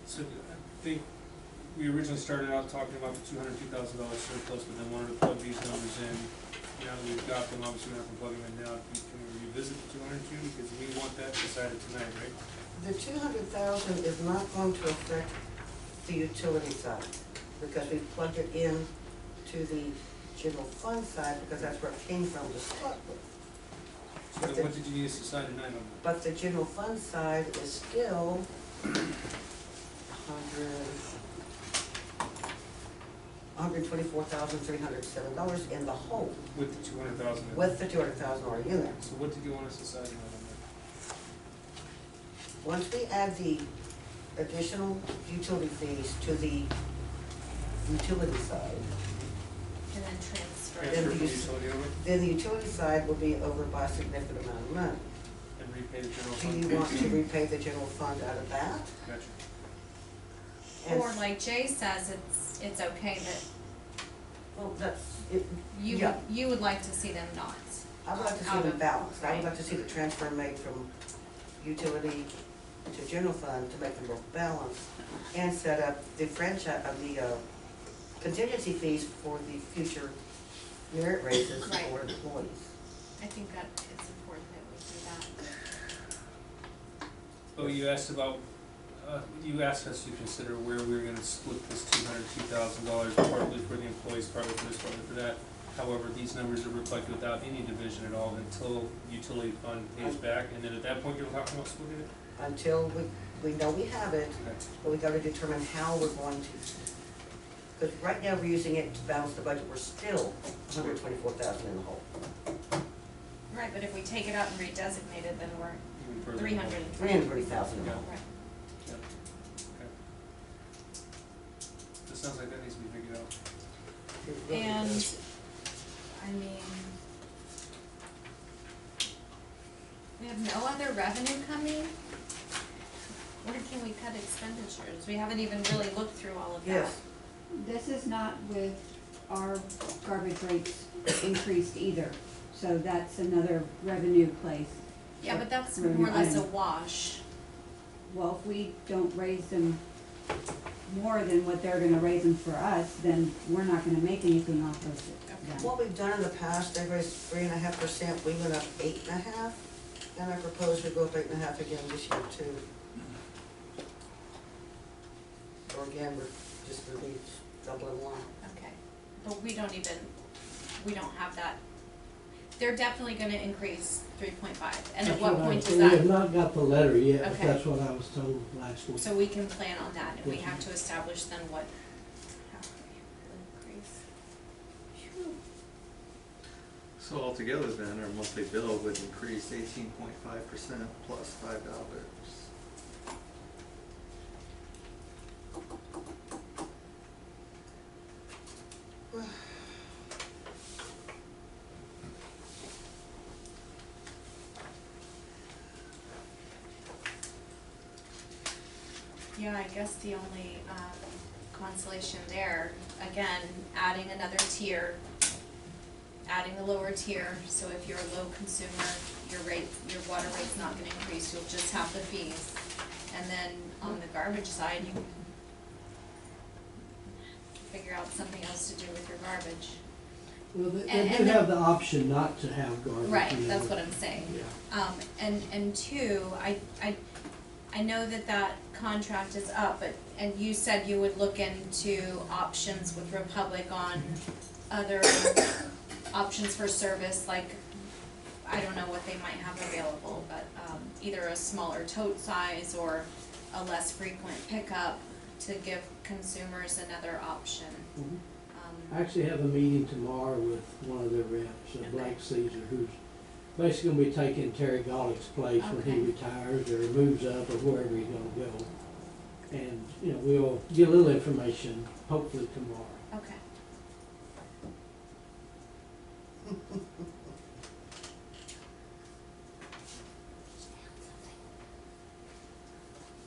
So I think we originally started out talking about the $202,000 surplus, but then wanted to plug these numbers in. Now that we've got them, obviously we have to plug them in now. Can we revisit the 202? Because we want that decided tonight, right? The 200,000 is not going to affect the utility side, because we've plugged it in to the general fund side, because that's where it came from to start with. So then what did you need us to decide tonight on that? But the general fund side is still $124,307 in the hole, With the 200,000? with the 200,000 already in there. So what did you want us to decide tonight on Once we add the additional utility fees to the utility side, And then transfer. that? Then Transfer from the use- utility over then the utility side will be over by a significant amount of money. and repay the general Do fund? you want to repay the general fund out of that? Gotcha. And- Or like Jay says, it's okay that Well, that's, it, you yeah. would like to see them not. I would like to see out them of- balanced. I would right. like to see the transfer made from utility to general fund to make them both balanced, and set up the franchise, contingency fees for the future merit raises Right. for employees. I think that it's important that we do that. Oh, you asked about, you asked us to consider where we were gonna split this $202,000, partly for the employees, partly for this, partly for that. However, these numbers are reflected without any division at all until utility fund pays back, and then at that point, you're talking about splitting it? Until we know we have it, Okay. but we gotta determine how we're going to. Because right now, we're using it to balance the budget, we're still $124,000 in the hole. Right, but if we take it out and redesignate it, then we're Even further. 303. $330,000 in the hole. Right. Yeah. Okay. This sounds like that needs to be figured out. It really And, does. I mean, we have no other revenue coming? Where can we cut expenditures? We haven't even really looked through all of that. Yes, This is not with our garbage rates increased either, so that's another revenue place. Yeah, but that's Revenue more or less a item. wash. Well, if we don't raise them more than what they're gonna raise them for us, then we're not gonna make anything off of it. Okay. What we've done in the past, they raised 3.5%, we went up 8.5%, and I propose we go up 8.5% again this year too. Or again, we're just gonna be doubling one. Okay, but we don't have that. They're definitely gonna increase 3.5, and at That's what I point was does told. We have that, not got the letter yet, but Okay. that's what I was told last week. so we can plan on that, and we Yes, have ma'am. to establish then what, how we increase. Phew. So altogether then, our monthly bill would increase 18.5% plus $5. Yeah, I guess the only consolation there, again, adding another tier, adding a lower tier, so if you're a low consumer, your water rate's not gonna increase, you'll just have the fees. And then on the garbage side, you can figure out something else to do with your garbage. Well, they And do then- have the option not to have garbage. Right, you know. that's what I'm saying. Yeah. And two, I know that contract is up, and you said you would look into options with Republic on other options for service, like, I don't know what they might have available, but, either a smaller tote size or a less frequent pickup to give consumers another option. Mhm. I actually have a meeting tomorrow with one of their reps, Okay. Blake Caesar, who's basically gonna be taking Terry Golick's place when Okay. he retires or moves up or wherever he's gonna go. And, you know, we'll get a little information hopefully tomorrow. Okay.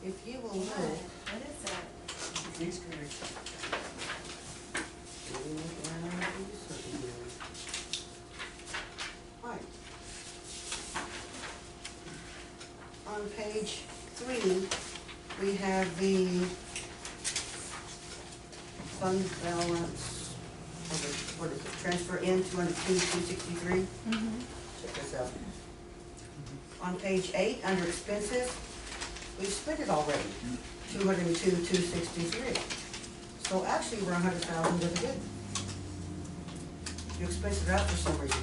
If you will What know. is it? These cards. Right. On page 3, we have the fund balance, what is it, transfer in 202,263. Mm-hmm. Check this out. On page 8, under expenses, we've spent it already, 202,263. So actually, we're 100,000 to the good. You expensed it out for some reason.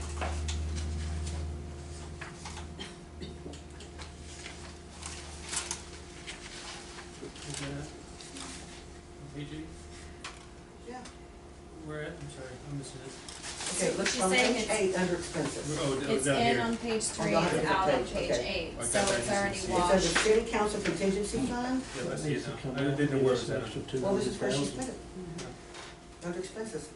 PG, Yeah. where at? I'm sorry, I'm missing it. Okay, look She's on saying page it's- 8, under expenses. Oh, It's down in here. on page 3, Oh, it's yeah, out on page, page okay. 8, I so got that, it's I already just It see says the washed. city council contingency fund. Yeah, I see Needs it to now. come I out didn't know and where it give was us at. extra Well, this is where she 200,000. spent it, under expenses.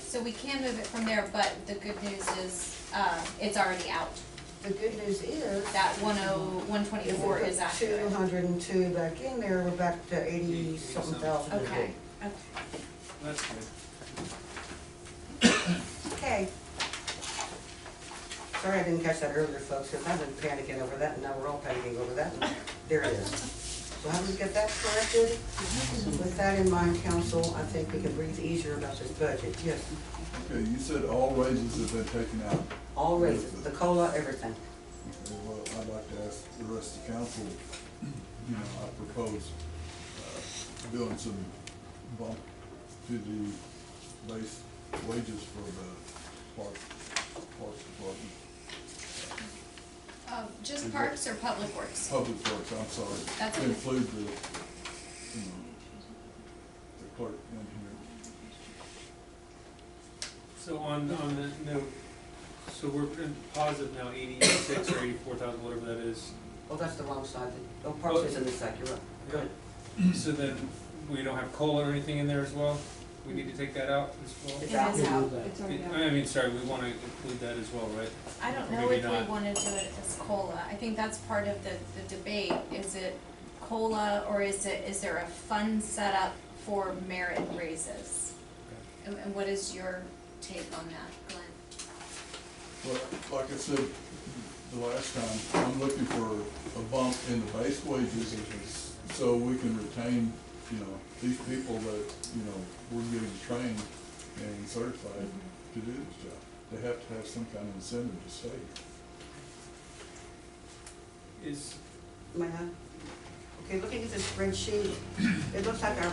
So we can move it from there, but the good news is, it's already out. The good news is, That if 124 we is put accurate. 202 back in there, we're back to 80-something thousand. Okay, okay. That's good. Okay. Sorry I didn't catch that earlier, folks, because I've been panicking over that, and now we're all panicking over that, and there it is. So how do we get that corrected? With that in mind, council, I think we can breathe easier about this budget. Yes, Okay, you said all raises have been taken out. all raises, the COLA, everything. Okay, well, I'd like to ask the rest of the council, you know, I propose, doing some bump to the base wages for the parks department. Just parks or public works? Public works, I'm sorry. That's To okay. include the, you know, the clerk in here. So on the note, so we're in positive now, 86 or 84,000, whatever that is. Oh, that's the wrong side. Oh, parks is in this side, you're right. Go ahead. So then we don't have COLA or anything in there as well? We need to take that out as well? It's It out. is out. It's already out. I mean, sorry, we want to include that as well, right? I don't Or know maybe if we not. wanna do it as COLA. I think that's part of the debate. Is it COLA or is there a fund set up for merit raises? And what is your take on that, Glenn? Well, like I said the last time, I'm looking for a bump in the base wages so we can retain, you know, these people that, you know, we're getting trained and certified to do this job. They have to have some kind of incentive to stay here. Is, May I? Okay, looking at the spreadsheet, it looks like our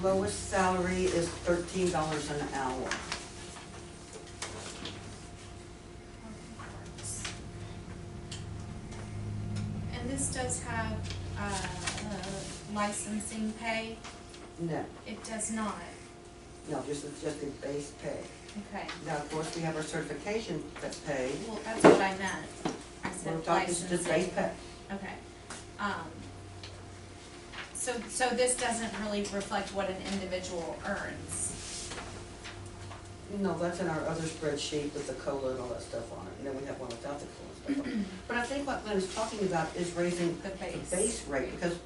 lowest salary is $13 an hour. And this does have, licensing pay? No, It does not, no, just the base pay. okay. Now, of course, we have our certification pay. Well, that's what I meant. I We're said talking just base licensing. pay. Okay. So this doesn't really reflect what an individual earns. No, that's in our other spreadsheet with the COLA and all that stuff on it, and then we have one without the COLA stuff on it. But I think what Lynn is talking about is raising The base. base rate, because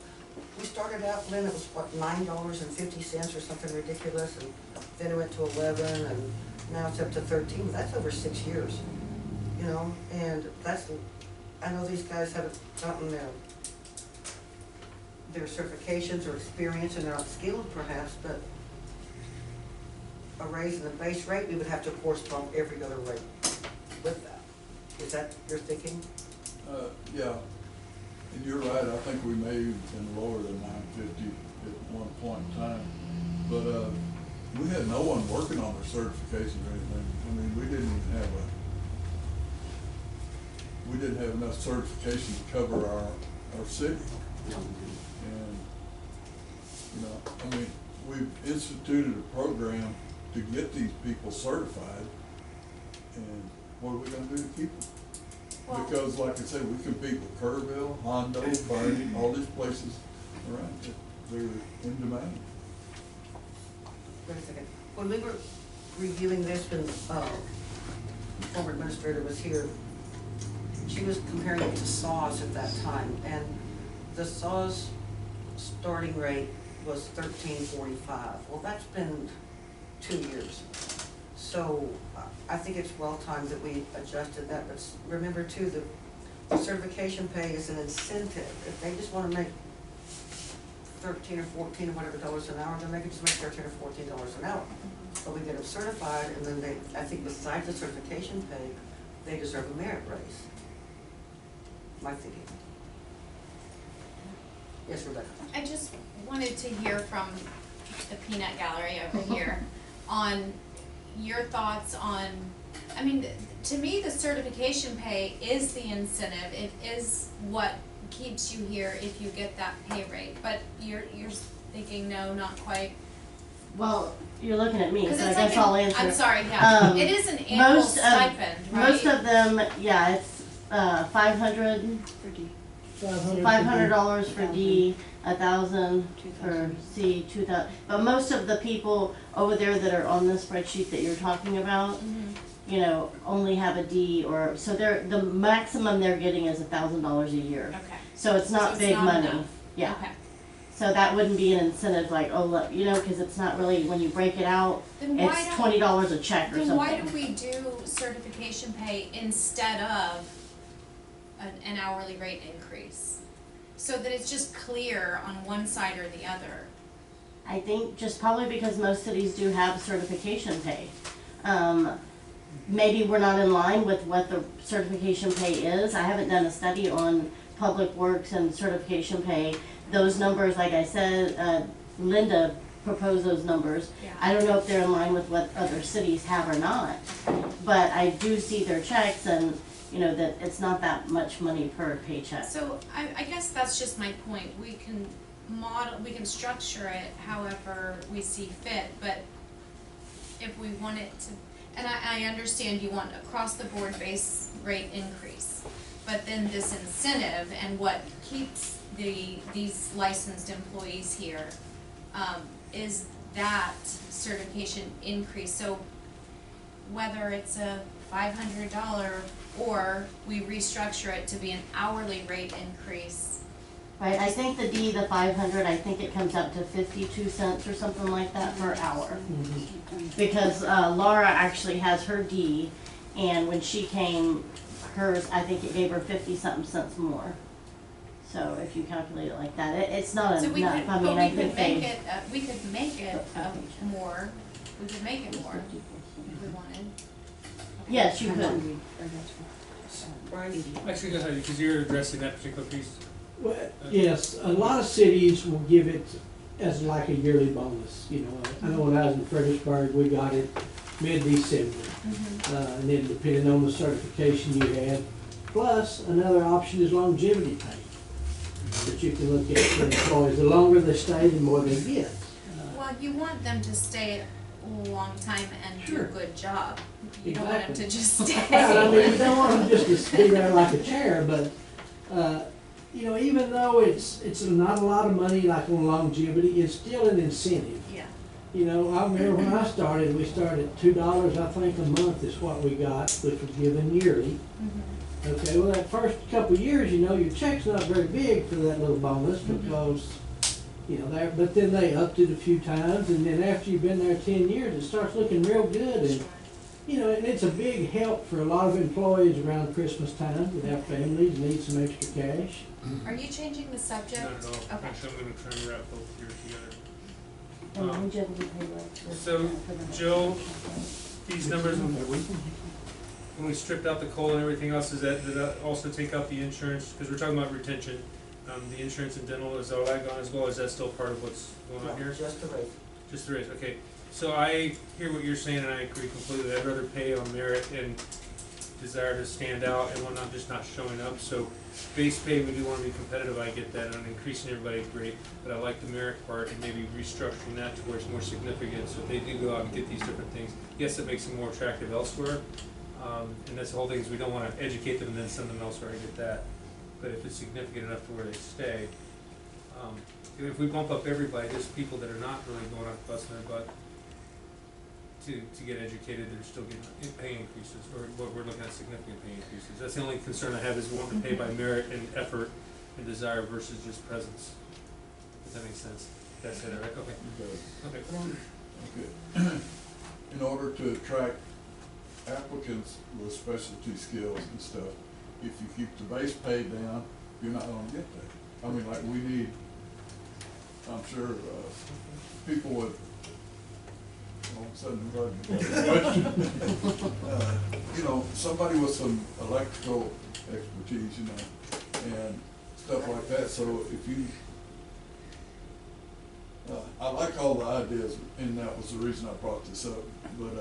we started out, Lynn, it was what, $9.50 or something ridiculous, and then it went to 11, and now it's up to 13, that's over 6 years, you know, and that's, I know these guys haven't gotten their certifications or experience, and they're not skilled perhaps, but a raise in the base rate, we would have to of course bump every other rate with that. Is that your thinking? Yeah, and you're right, I think we may have been lower than $9.50 at one point in time. But, we had no one working on their certification or anything. I mean, we didn't have enough certification to cover our city. And, you know, I mean, we've instituted a program to get these people certified, and what are we gonna do to keep them? Well- Because like I said, we compete with Kerrville, Hondo, Bernie, all these places around that they're in demand. Wait a second. When we were reviewing this, when the former administrator was here, she was comparing it to SAWS at that time, and the SAWS starting rate was $13.45. Well, that's been 2 years. So I think it's well timed that we adjusted that, but remember too, the certification pay is an incentive. If they just wanna make 13 or 14 or whatever dollars an hour, then they can just make 13 or 14 dollars an hour. But we get them certified, and then they, I think besides the certification pay, they deserve a merit raise. My thinking. Yes, Rebecca? I just wanted to hear from the peanut gallery over here on your thoughts on, I mean, to me, the certification pay is the incentive. It is what keeps you here if you get that pay rate, but you're thinking, no, not quite. Well, you're looking at me, 'Cause so I it's guess like I'll answer. I'm sorry, yeah, it is an annual most of- stipend, right? Most of them, yeah, it's $500 for D, 1,000 for C, 2,000. But most of the people over there that are on the spreadsheet that you're talking about, you know, only have a D, or so the maximum they're getting is $1,000 a year. Okay. So it's not it's big not money. enough. Yeah. Okay. So that wouldn't be an incentive, like, oh, look, you know, because it's not really, when you break it out, Then why it's don't- $20 a check or something. Then why do we do certification pay instead of an hourly rate increase? So that it's just clear on one side or the other. I think just probably because most cities do have certification pay. Maybe we're not in line with what the certification pay is. I haven't done a study on public works and certification pay. Those numbers, like I said, Linda proposed those numbers. Yeah. I don't know if they're in line with what other cities have or not, but I do see their checks, and you know that it's not that much money per paycheck. So I guess that's just my point. We can structure it however we see fit, but if we want it to, and I understand you want across the board base rate increase, but then this incentive and what keeps these licensed employees here, is that certification increase. So whether it's a $500 or we restructure it to be an hourly rate increase. Right, I think the D, the 500, I think it comes up to 52 cents or something like that per hour. Because Laura actually has her D, and when she came, hers, I think it gave her 50-something cents more. So if you calculate it like that, it's not So enough. we could, I mean, but I we think could make it, we could make it more We could make it more if we wanted. Yes, you could. Bryce? Actually, go ahead, because you're addressing that particular piece. Well, yes, a lot of cities will give it as like a yearly bonus, you know. I know when I was in Fredericksburg, we got it mid-December. And then depending on the certification you had, plus another option is longevity pay. That you can look at for employees, the longer they stay, the more they get. Well, you want them to stay a long time and do a Sure. good job. You don't want them to Exactly. just stay. Well, I mean, you don't want them just to be there like a chair, but, you know, even though it's not a lot of money like on longevity, it's still an incentive. Yeah. You know, I remember when I started, we started at $2, I think, a month is what we got, which was given yearly. Okay, well, that first couple of years, you know, your check's not very big for that little bonus because, you know, but then they upped it a few times, and then after you've been there 10 years, it starts looking real good, and, you know, and it's a big help for a lot of employees around Christmas time that have families, need some extra cash. Are you changing the subject? Not at all. Okay. Actually, I'm gonna try and wrap both here together. And longevity pay rates. So, Jill, these numbers, when we stripped out the COLA and everything else, did that also take out the insurance? Because we're talking about retention. The insurance and dental, is all that gone as well? Is that still part of what's going on here? Just the rate. Just the raise, okay. So I hear what you're saying, and I agree completely. I'd rather pay on merit and desire to stand out and whatnot, just not showing up. So base pay, we do want to be competitive, I get that, and increasing everybody, great. But I like the merit part and maybe restructuring that to where it's more significant. So if they do go out and get these different things, yes, it makes them more attractive elsewhere. And that's the whole thing, is we don't want to educate them and then send them elsewhere, I get that. But if it's significant enough to where they stay, if we bump up everybody, there's people that are not really going out busting their butt to get educated, they're still getting pay increases, or what we're looking at, significant pay increases. That's the only concern I have, is wanting to pay by merit and effort and desire versus just presence. Does that make sense? That's it, right? Okay. It does. Okay. Okay. In order to attract applicants with specialty skills and stuff, if you keep the base pay down, you're not gonna get that. I mean, like, we need, I'm sure, people with, all of a sudden, you know, somebody with some electrical expertise, you know, and stuff like that. So if you, I like all the ideas, and that was the reason I brought this up, but,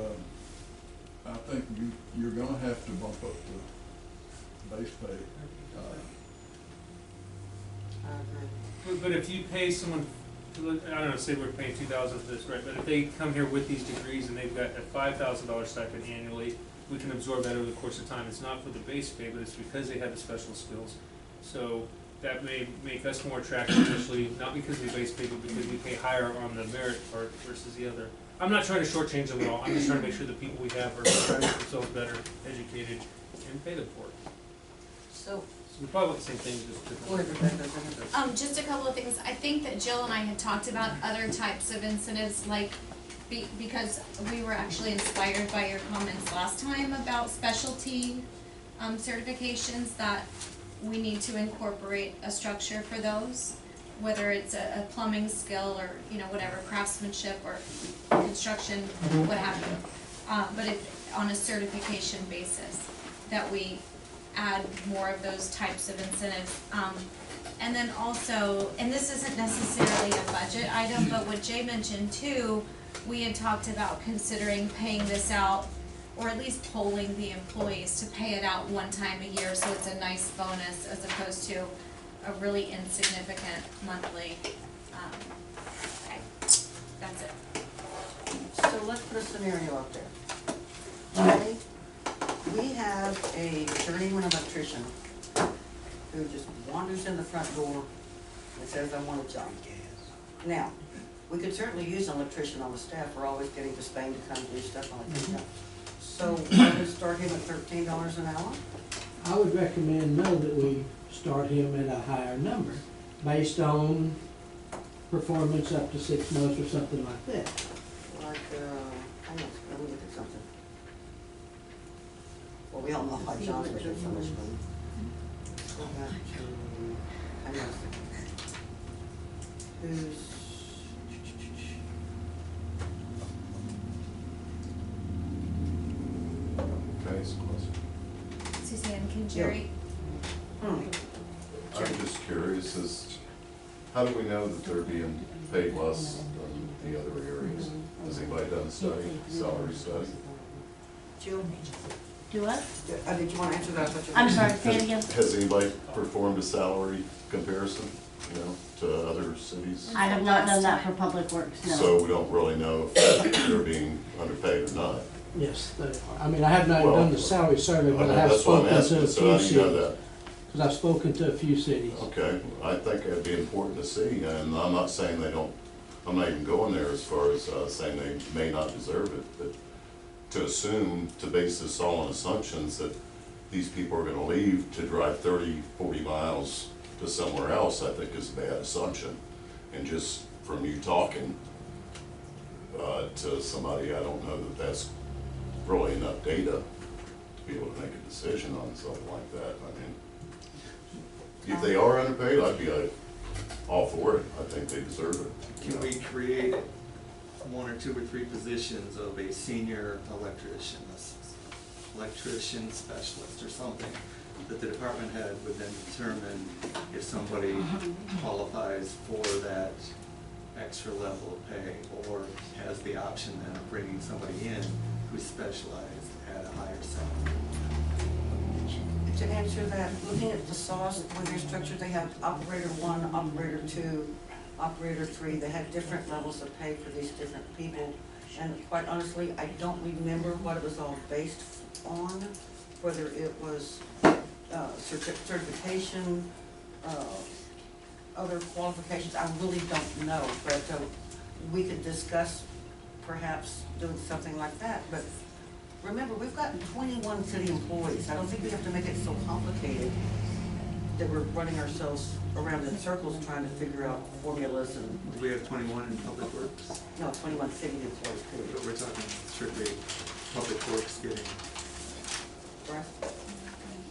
I think you're gonna have to bump up the base pay. I agree. But if you pay someone, I don't know, say we're paying $2,000 for this, right, but if they come here with these degrees and they've got a $5,000 stipend annually, we can absorb that over the course of time. It's not for the base pay, but it's because they have the special skills. So that may make us more attractive initially, not because of the base pay, but because we pay higher on the merit part versus the other. I'm not trying to shortchange them at all. I'm just trying to make sure the people we have are trying to make themselves better, educated, and pay them for it. So, So we probably want the same thing, just different. go ahead, Rebecca. Just a couple of things. I think that Jill and I had talked about other types of incentives, like, because we were actually inspired by your comments last time about specialty certifications, that we need to incorporate a structure for those, whether it's a plumbing skill or, you know, whatever, craftsmanship or construction, what have you. But if, on a certification basis, that we add more of those types of incentives. And then also, and this isn't necessarily a budget item, but what Jay mentioned too, we had talked about considering paying this out, or at least polling the employees to pay it out one time a year, so it's a nice bonus as opposed to a really insignificant monthly. Okay, that's it. So let's put a scenario out there. Okay? We have a journeyman electrician who just wanders in the front door and says, I want a job. Now, we could certainly use an electrician on the staff. We're always getting to Spain to come do stuff like that. So I would start him at $13 an hour. I would recommend, no, that we start him at a higher number, based on performance up to 6 months or something like that. Like, hang on, let me look at something. Well, we all know why John's making so much money. Go back to, hang on a second. Who's, basic question. Suzanne, can Jerry? Hmm. I'm just curious, how do we know that they're being paid less than the other areas? Has anybody done a study, salary study? Jill, Do what? did you want to answer that? I thought you were- I'm sorry, say it again. Has anybody performed a salary comparison, to other cities? I have not done that for Public Works, no. So we don't really know if they're being underpaid or not. Yes, they are. I mean, I have not Well, done the salary survey, but I have That's what I'm spoken to asking, a so few how do you know cities. that? Because I've spoken to a few cities. Okay, I think it'd be important to see, and I'm not saying they don't, I'm not even going there as far as saying they may not deserve it, but to assume, to base this all on assumptions that these people are gonna leave to drive 30, 40 miles to somewhere else, I think is a bad assumption. And just from you talking to somebody, I don't know that that's really enough data to be able to make a decision on something like that. I mean, if they are underpaid, I'd be all for it. I think they deserve it. Can we create one or two or three positions of a senior electrician, electrician specialist or something, that the department head would then determine if somebody qualifies for that extra level of pay, or has the option then of bringing somebody in who's specialized at a higher salary? To answer that, looking at the SAWS, when they're structured, they have operator 1, operator 2, operator 3. They have different levels of pay for these different people. And quite honestly, I don't remember what it was all based on, whether it was certification, other qualifications. I really don't know, but we could discuss perhaps doing something like that. But remember, we've got 21 city employees. I don't think we have to make it so complicated that we're running ourselves around in circles trying to figure out formulas and, Do we have 21 in Public Works? no, 21 city employees, period. But we're talking strictly Public Works getting, Right?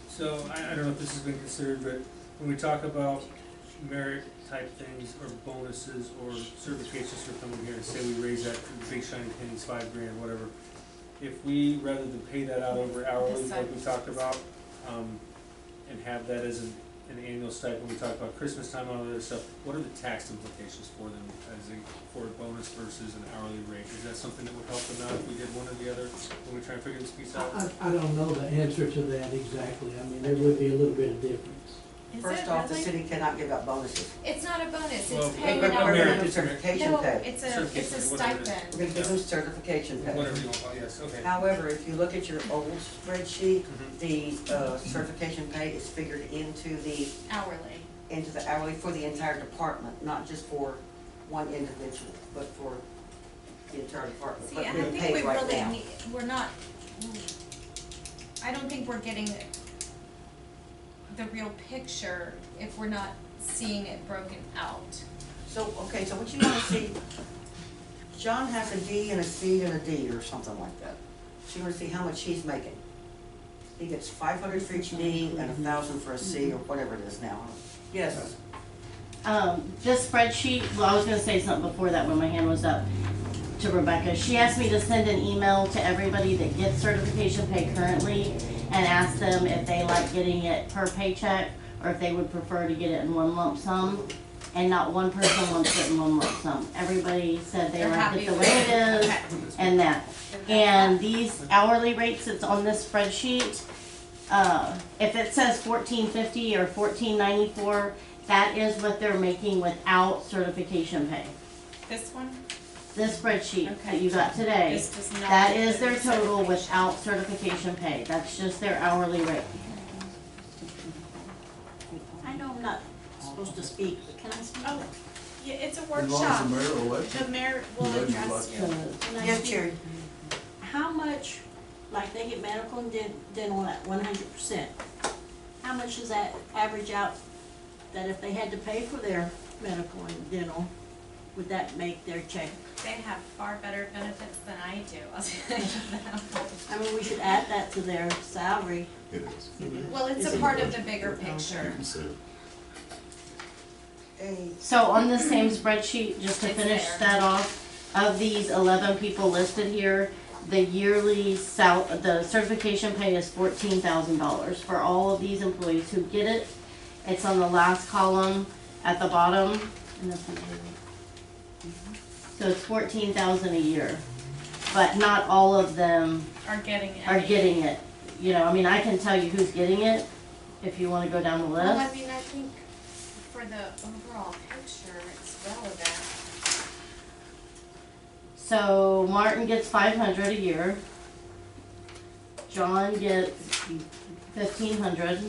So I don't know if this has been considered, but when we talk about merit type things or bonuses or certifications for coming here, and say we raise that big shiny pennies, $5,000, whatever. If we, rather than pay that out over hourly, like we talked about, and have that as an annual stipend, we talked about Christmas time and all that other stuff, what are the tax implications for them for a bonus versus an hourly rate? Is that something that would help them out if we did one or the other when we try and figure this piece out? I don't know the answer to that exactly. I mean, there would be a little bit of difference. Is First it off, the really? city cannot give out bonuses. It's not a bonus, Well, it's We're paying but an gonna merit, give hourly. them certification No, pay. it's a Certification, whatever it is. stipend. We're gonna give them certification pay. Whatever you want, oh, yes, okay. However, if you look at your old spreadsheet, Mhm. the certification pay is figured into the hourly for the entire department, not just for one individual, but for the entire department. See, But I being don't think paid we right really now. need, we're not, I don't think we're getting the real picture if we're not seeing it broken out. So, okay, so what you wanna see, John has a D and a C and a D or something like that. So you wanna see how much he's making. He gets 500 for each D and 1,000 for a C or whatever it is now. Yes, This spreadsheet, well, I was gonna say something before that when my hand was up to Rebecca. She asked me to send an email to everybody that gets certification pay currently and ask them if they like getting it per paycheck or if they would prefer to get it in one lump sum. And not one person wants it in one lump sum. Everybody said they They're like happy it the with way it. it is Okay. and that. And these hourly rates that's on this spreadsheet, if it says $14.50 or $14.94, that is what they're making without certification pay. This one? This spreadsheet that Okay. you got today, This does not that is their include total certification. without certification pay. That's just their hourly rate. I know I'm not supposed to speak, but can I speak? Oh, yeah, it's a As long as workshop. the mayor will let you. The mayor will The lady address likes you. Can I yes, speak? Jerry. How much, like they get medical and dental at 100%, how much does that average out, that if they had to pay for their medical and dental, would that make their check? They have far better benefits than I do, I'll tell you that. I mean, we should add that to their salary. It is. Well, it's Is a it- part of the bigger picture. You can see it. So on this same spreadsheet, just to It's finish there. that off, of these 11 people listed here, the yearly the certification pay is $14,000 for all of these employees who get it. It's on the last column at the bottom. And this is so it's 14,000 a year, but not all of them Are getting are any. getting it. You know, I mean, I can tell you who's getting it if you want to go down the list. Well, I mean, I think for the overall picture, it's relevant. So Martin gets 500 a year. John gets 1,500.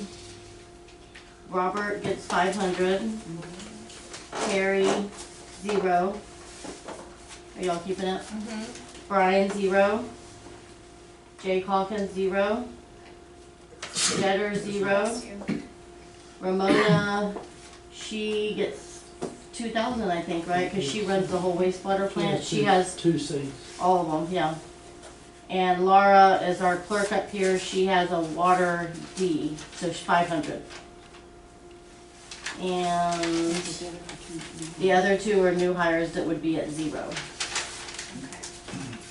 Robert gets 500. Harry, 0. Are y'all keeping it? Mm-hmm. Brian, 0. Jay Calkins, 0. Jetter, 0. Ramona, she gets 2,000, I think, right? Because she runs the whole wastewater plant. She has 2 seats. all of them, yeah. And Laura is our clerk up here. She has a water D, so she's 500. And the other 2 are new hires that would be at 0. Okay.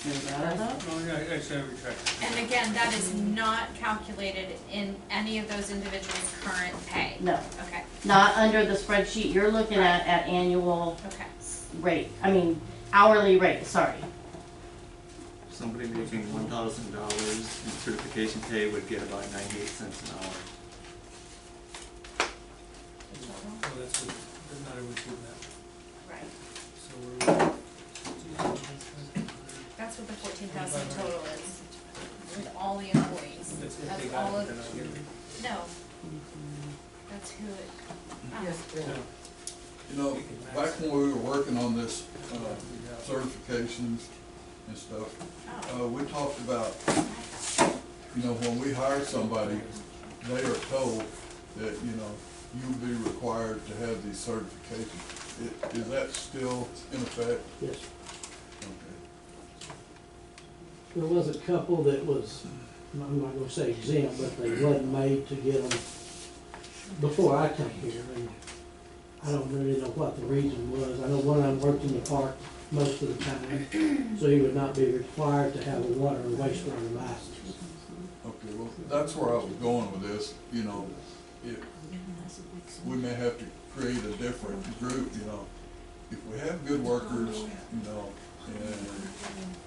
Is that enough? Oh, yeah, actually, I retract it. And again, that is not calculated in any of those individuals' current pay. No, Okay, not under the spreadsheet you're looking at annual okay. rate. I mean, hourly rate, sorry. Somebody making $1,000 in certification pay would get about 98 cents an hour. Oh, that's what, not everyone's doing that. Right. So we're. That's what the 14,000 total is, with all the employees. That's if That's they all got it, of, they're not getting it. no. That's who it, Yes, Bill. No. You know, back when we were working on this, certifications and stuff, we talked about, you know, when we hire somebody, they are told that, you know, you'll be required to have these certifications. Is that still in effect? Yes. Okay. There was a couple that was, I'm not gonna say exempt, but they wasn't made to get them before I came here, and I don't really know what the reason was. I know one of them worked in the park most of the time, so he would not be required to have a water and wastewater license. Okay, well, that's where I was going with this, you know, we may have to create a different group, you know. If we have good workers, you know, and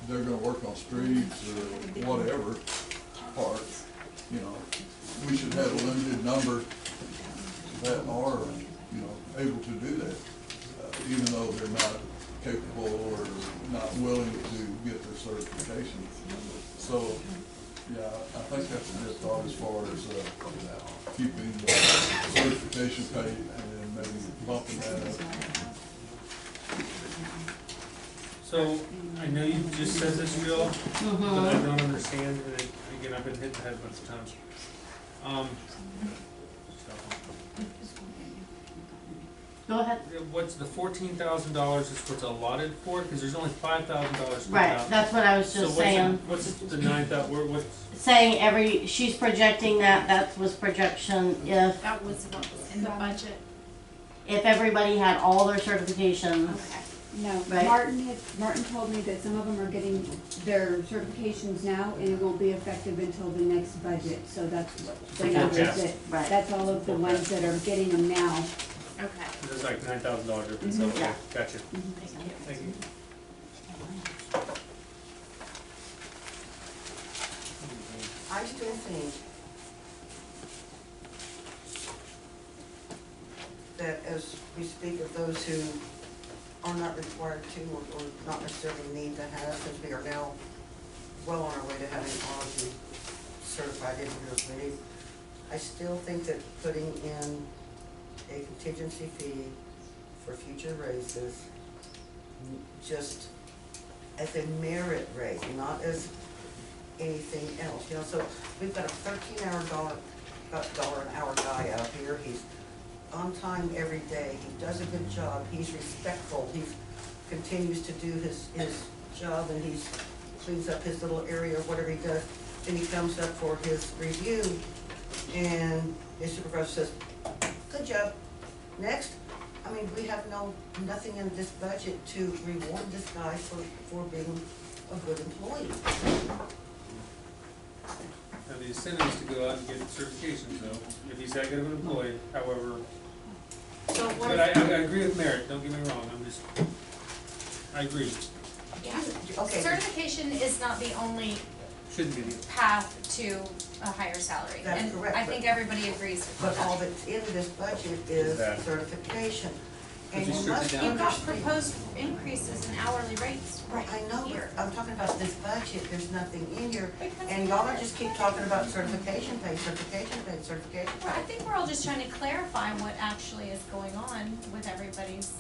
they're gonna work on streets or whatever part, you know, we should have a limited number that are, you know, able to do that, even though they're not capable or not willing to get their certification. So, yeah, I think that's a good thought as far as keeping the certification pay and maybe bumping that up. So, I know you just said this, Bill, but I don't understand, and again, I've been hit the head a bunch of times. Go ahead. What's the $14,000 is what's allotted for it, because there's only $5,000 Right, that's what I was just saying. What's the 9,000, what's? Saying she's projecting that was projection that was what was in the budget. if everybody had all their certifications. Okay. No, Right. Martin told me that some of them are getting their certifications now, and it won't be effective until the next budget, so that's what the numbers Forecast. that, Right. that's all of the ones that are getting them now. Okay. There's like $9,000 difference, so, okay, Yeah. gotcha. Thank you. Thank you. I still think that as we speak of those who are not required to or not necessarily need to have, since we are now well on our way to having all of the certified individuals, I still think that putting in a contingency fee for future raises, just as a merit raise, not as anything else, you know, so we've got a $13 an hour guy out here, he's on time every day, he does a good job, he's respectful, he continues to do his job, and he cleans up his little area or whatever he does, then he comes up for his review, and his supervisor says, good job, next. I mean, we have nothing in this budget to reward this guy for being a good employee. Now, the incentive is to go out and get certifications though, if he's that good of an employee, however, So what but I if, agree with Merritt, don't get me wrong, I agree, Yeah. okay, Certification is not the only shouldn't be the, path to a higher salary. That's correct, And I think everybody agrees with but all that. that's in this budget is That. certification. And Could you you strip it must down? You've got understand. proposed increases in hourly rates right I know, here. but I'm talking about this budget, there's nothing in here, Because and y'all are just keep talking about certification pay, certification pay, certification Well, I pay. think we're all just trying to clarify what actually is going on with everybody's,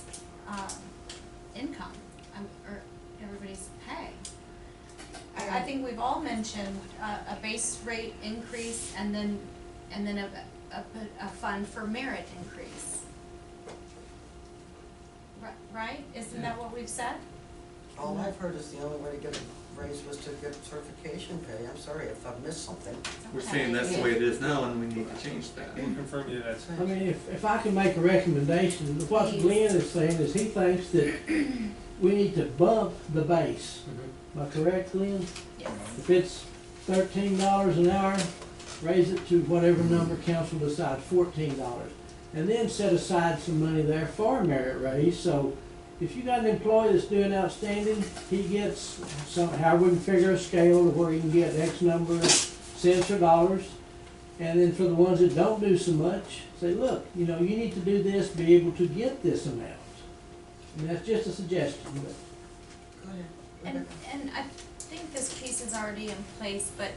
income, or everybody's pay. I think we've all mentioned a base rate increase and then a fund for merit increase. Right? Isn't that what we've said? All I've heard is the only way to get a raise was to get certification pay, I'm sorry if I've missed something. We're saying that's the way it is now and we need to change that. we'll confirm you that's. I mean, if I can make a recommendation, what Glenn is saying is he thinks that we need to bump the base. Am I correct, Glenn? Yes. If it's $13 an hour, raise it to whatever number council decides, $14. And then set aside some money there for a merit raise, so if you got an employee that's doing outstanding, he gets somehow, we can figure a scale to where he can get X number of cents or dollars. And then for the ones that don't do so much, say, look, you know, you need to do this to be able to get this amount. And that's just a suggestion, but. Go ahead. And I think this piece is already in place, but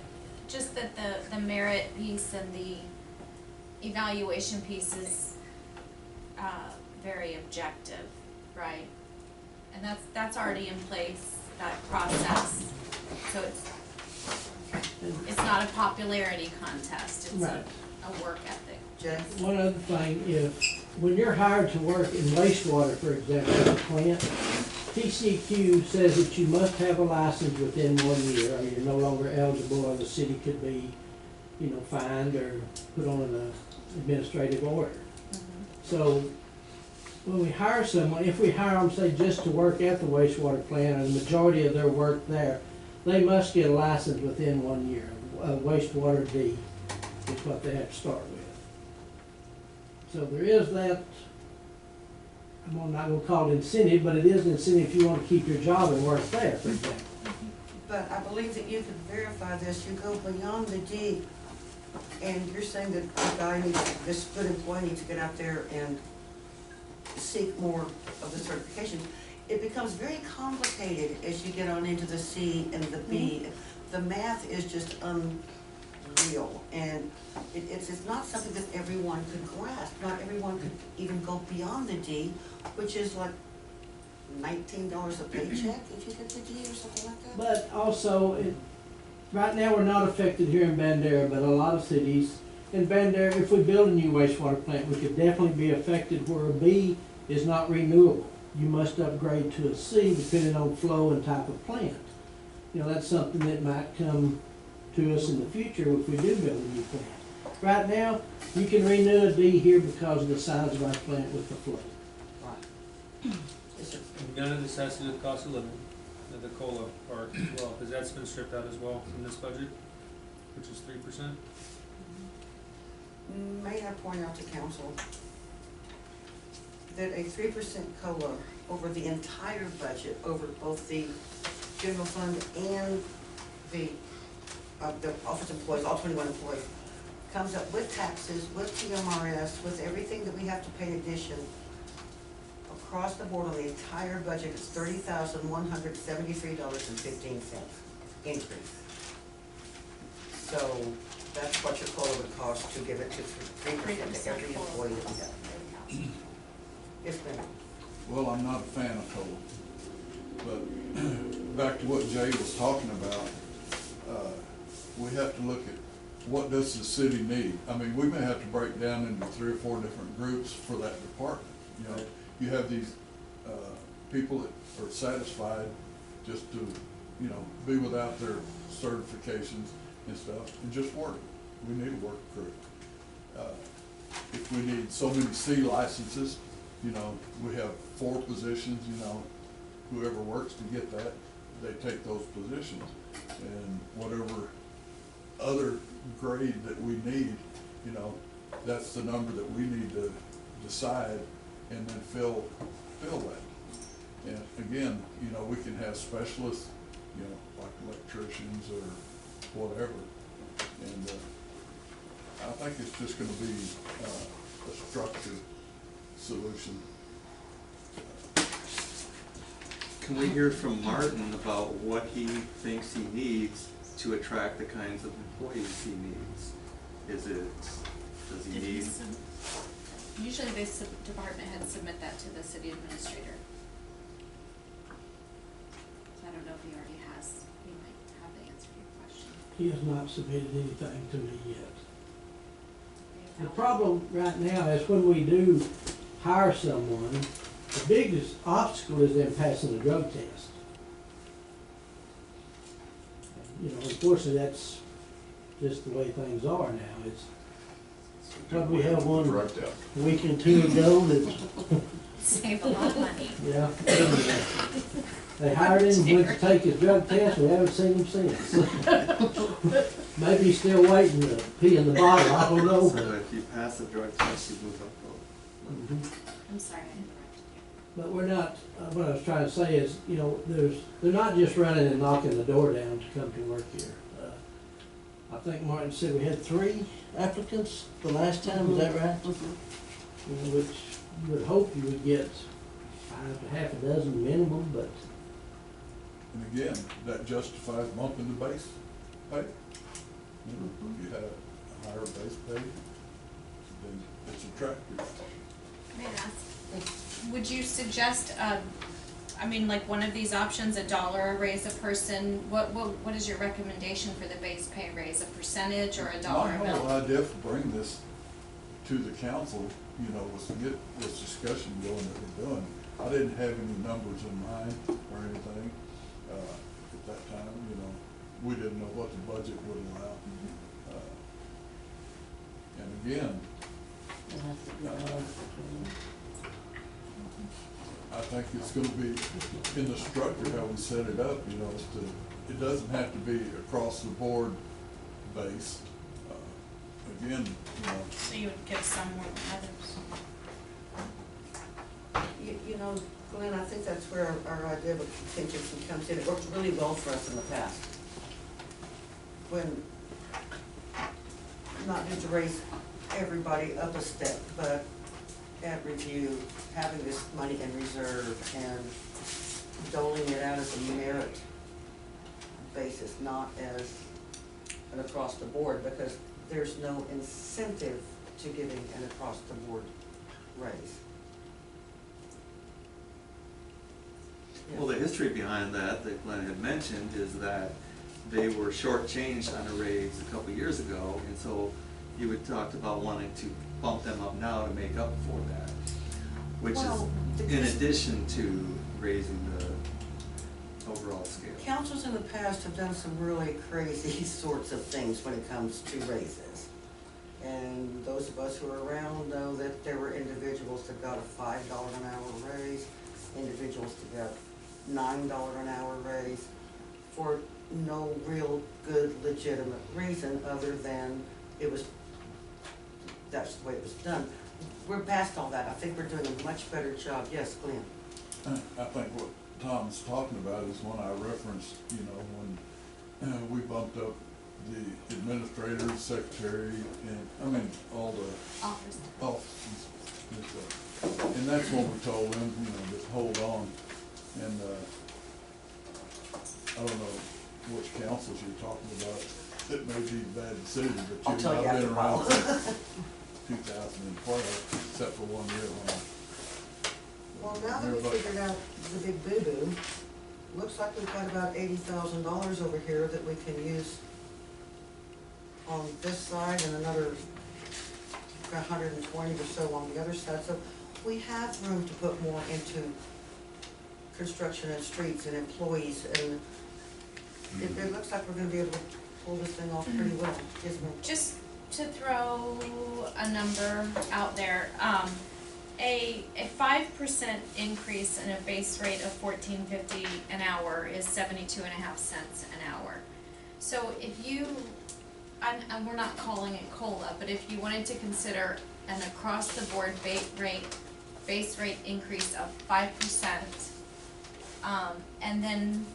just that the merit piece and the evaluation piece is, very objective, right? And that's already in place, that process, so it's not a popularity contest, it's Right. a work ethic. Jay? One other thing, if, when you're hired to work in wastewater, for example, at a plant, TCQ says that you must have a license within 1 year, or you're no longer eligible, or the city could be, you know, fined or put on an administrative order. So, when we hire someone, if we hire them, say, just to work at the wastewater plant, and the majority of their work there, they must get a license within 1 year. Wastewater D is what they have to start with. So there is that, I'm not gonna call it incentive, but it is an incentive if you want to keep your job and work there, for example. But I believe that you could verify this, you go beyond the D, and you're saying that the guy needs, this good employee needs to get out there and seek more of the certification. It becomes very complicated as you get on into the C and the B. The math is just unreal, and it's not something that everyone could grasp. Not everyone could even go beyond the D, which is like $19 a paycheck if you get the D or something like that. But also, right now, we're not affected here in Bandera, but a lot of cities, in Bandera, if we build a new wastewater plant, we could definitely be affected where a B is not renewable. You must upgrade to a C depending on flow and type of plant. You know, that's something that might come to us in the future if we do build a new plant. Right now, you can renew a D here because of the size of our plant with the flow. Right. Yes, sir. None of this has to do with cost of living, the COLA part as well, because that's been stripped out as well from this budget, which is 3%. May I point out to council that a 3% COLA over the entire budget, over both the general fund and the office employees, all 21 employees, comes up with taxes, with TMRS, with everything that we have to pay in addition, across the board on the entire budget, it's $30,173.15 increase. So that's what your COLA would cost to give it to 3% to every employee that we have. Yes, ma'am. Well, I'm not a fan of COLA, but back to what Jay was talking about, we have to look at what does the city need. I mean, we may have to break down into 3 or 4 different groups for that department. You know, you have these people that are satisfied just to, you know, be without their certifications and stuff and just work. We need a work crew. If we need so many C licenses, you know, we have 4 positions, you know, whoever works to get that, they take those positions. And whatever other grade that we need, you know, that's the number that we need to decide and then fill that. And again, you know, we can have specialists, you know, like electricians or whatever. And I think it's just gonna be a structured solution. Can we hear from Martin about what he thinks he needs to attract the kinds of employees he needs? Does he Did he need? Usually department heads submit that to the city administrator. So I don't know if he already has, he might have the answer to your question. He has not submitted anything to me yet. The problem right now is when we do hire someone, the biggest obstacle is them passing the drug test. You know, unfortunately, that's just the way things are now. It's, but we have one Drug test. week and two ago that, Save a lot of money. yeah. They hired him, went to take his drug test, we haven't seen him since. Maybe he's still waiting to pee in the bottle, I don't know. So if you pass the drug test, you move up. Mhm. I'm sorry, I interrupted you. But we're not, what I was trying to say is, you know, they're not just running and knocking the door down to come to work here. I think Martin said we had 3 applicants the last time, is that right? Which you would hope you would get 5 to half a dozen minimum, but And again, that justifies bumping the base pay. You know, if you have a higher base pay, then it's attractive. May I ask, would you suggest, I mean, like one of these options, $1 a raise a person, what is your recommendation for the base pay raise, a percentage or $1 My a whole bill? idea for bringing this to the council, you know, was to get this discussion going that we're doing. I didn't have any numbers in mind or anything, at that time, you know, we didn't know what the budget would allow. And again, I think it's gonna be in the structure, how we set it up, you know, it doesn't have to be across the board base. Again, you know, So you would give some more than others? You know, Glenn, I think that's where our idea of a contingency comes in. It worked really well for us in the past. When, not just to raise everybody up a step, but at review, having this money in reserve and doling it out as a merit basis, not as an across the board, because there's no incentive to giving an across the board raise. Well, the history behind that Glenn had mentioned is that they were shortchanged on a raise a couple years ago, and so you had talked about wanting to bump them up now to make up for that, which Well, is in addition to raising the overall scale. Councils in the past have done some really crazy sorts of things when it comes to raises. And those of us who are around know that there were individuals that got a $5 an hour raise, individuals that got $9 an hour raise for no real good legitimate reason other than that's the way it was done. We're past all that. I think we're doing a much better job. Yes, Glenn? I think what Tom's talking about is when I referenced, you know, when we bumped up the administrator, secretary, and, I mean, all the Office. offices. And that's when we told them, you know, just hold on. And, I don't know which councils you're talking about. It may be a bad decision, but I'll tell you I've after been a while. around since 2012, except for 1 year when Well, now that we figured out the big boo-boo, looks like we've got about $80,000 over here that we can use on this side and another 120 or so on the other side. So we have room to put more into construction and streets and employees, and it looks like we're gonna be able to pull this thing off pretty well, isn't it? Just to throw a number out there, a 5% increase in a base rate of $14.50 an hour is 72.5 cents an hour. So if you, and we're not calling it COLA, but if you wanted to consider an across-the-board base rate increase of 5%, and then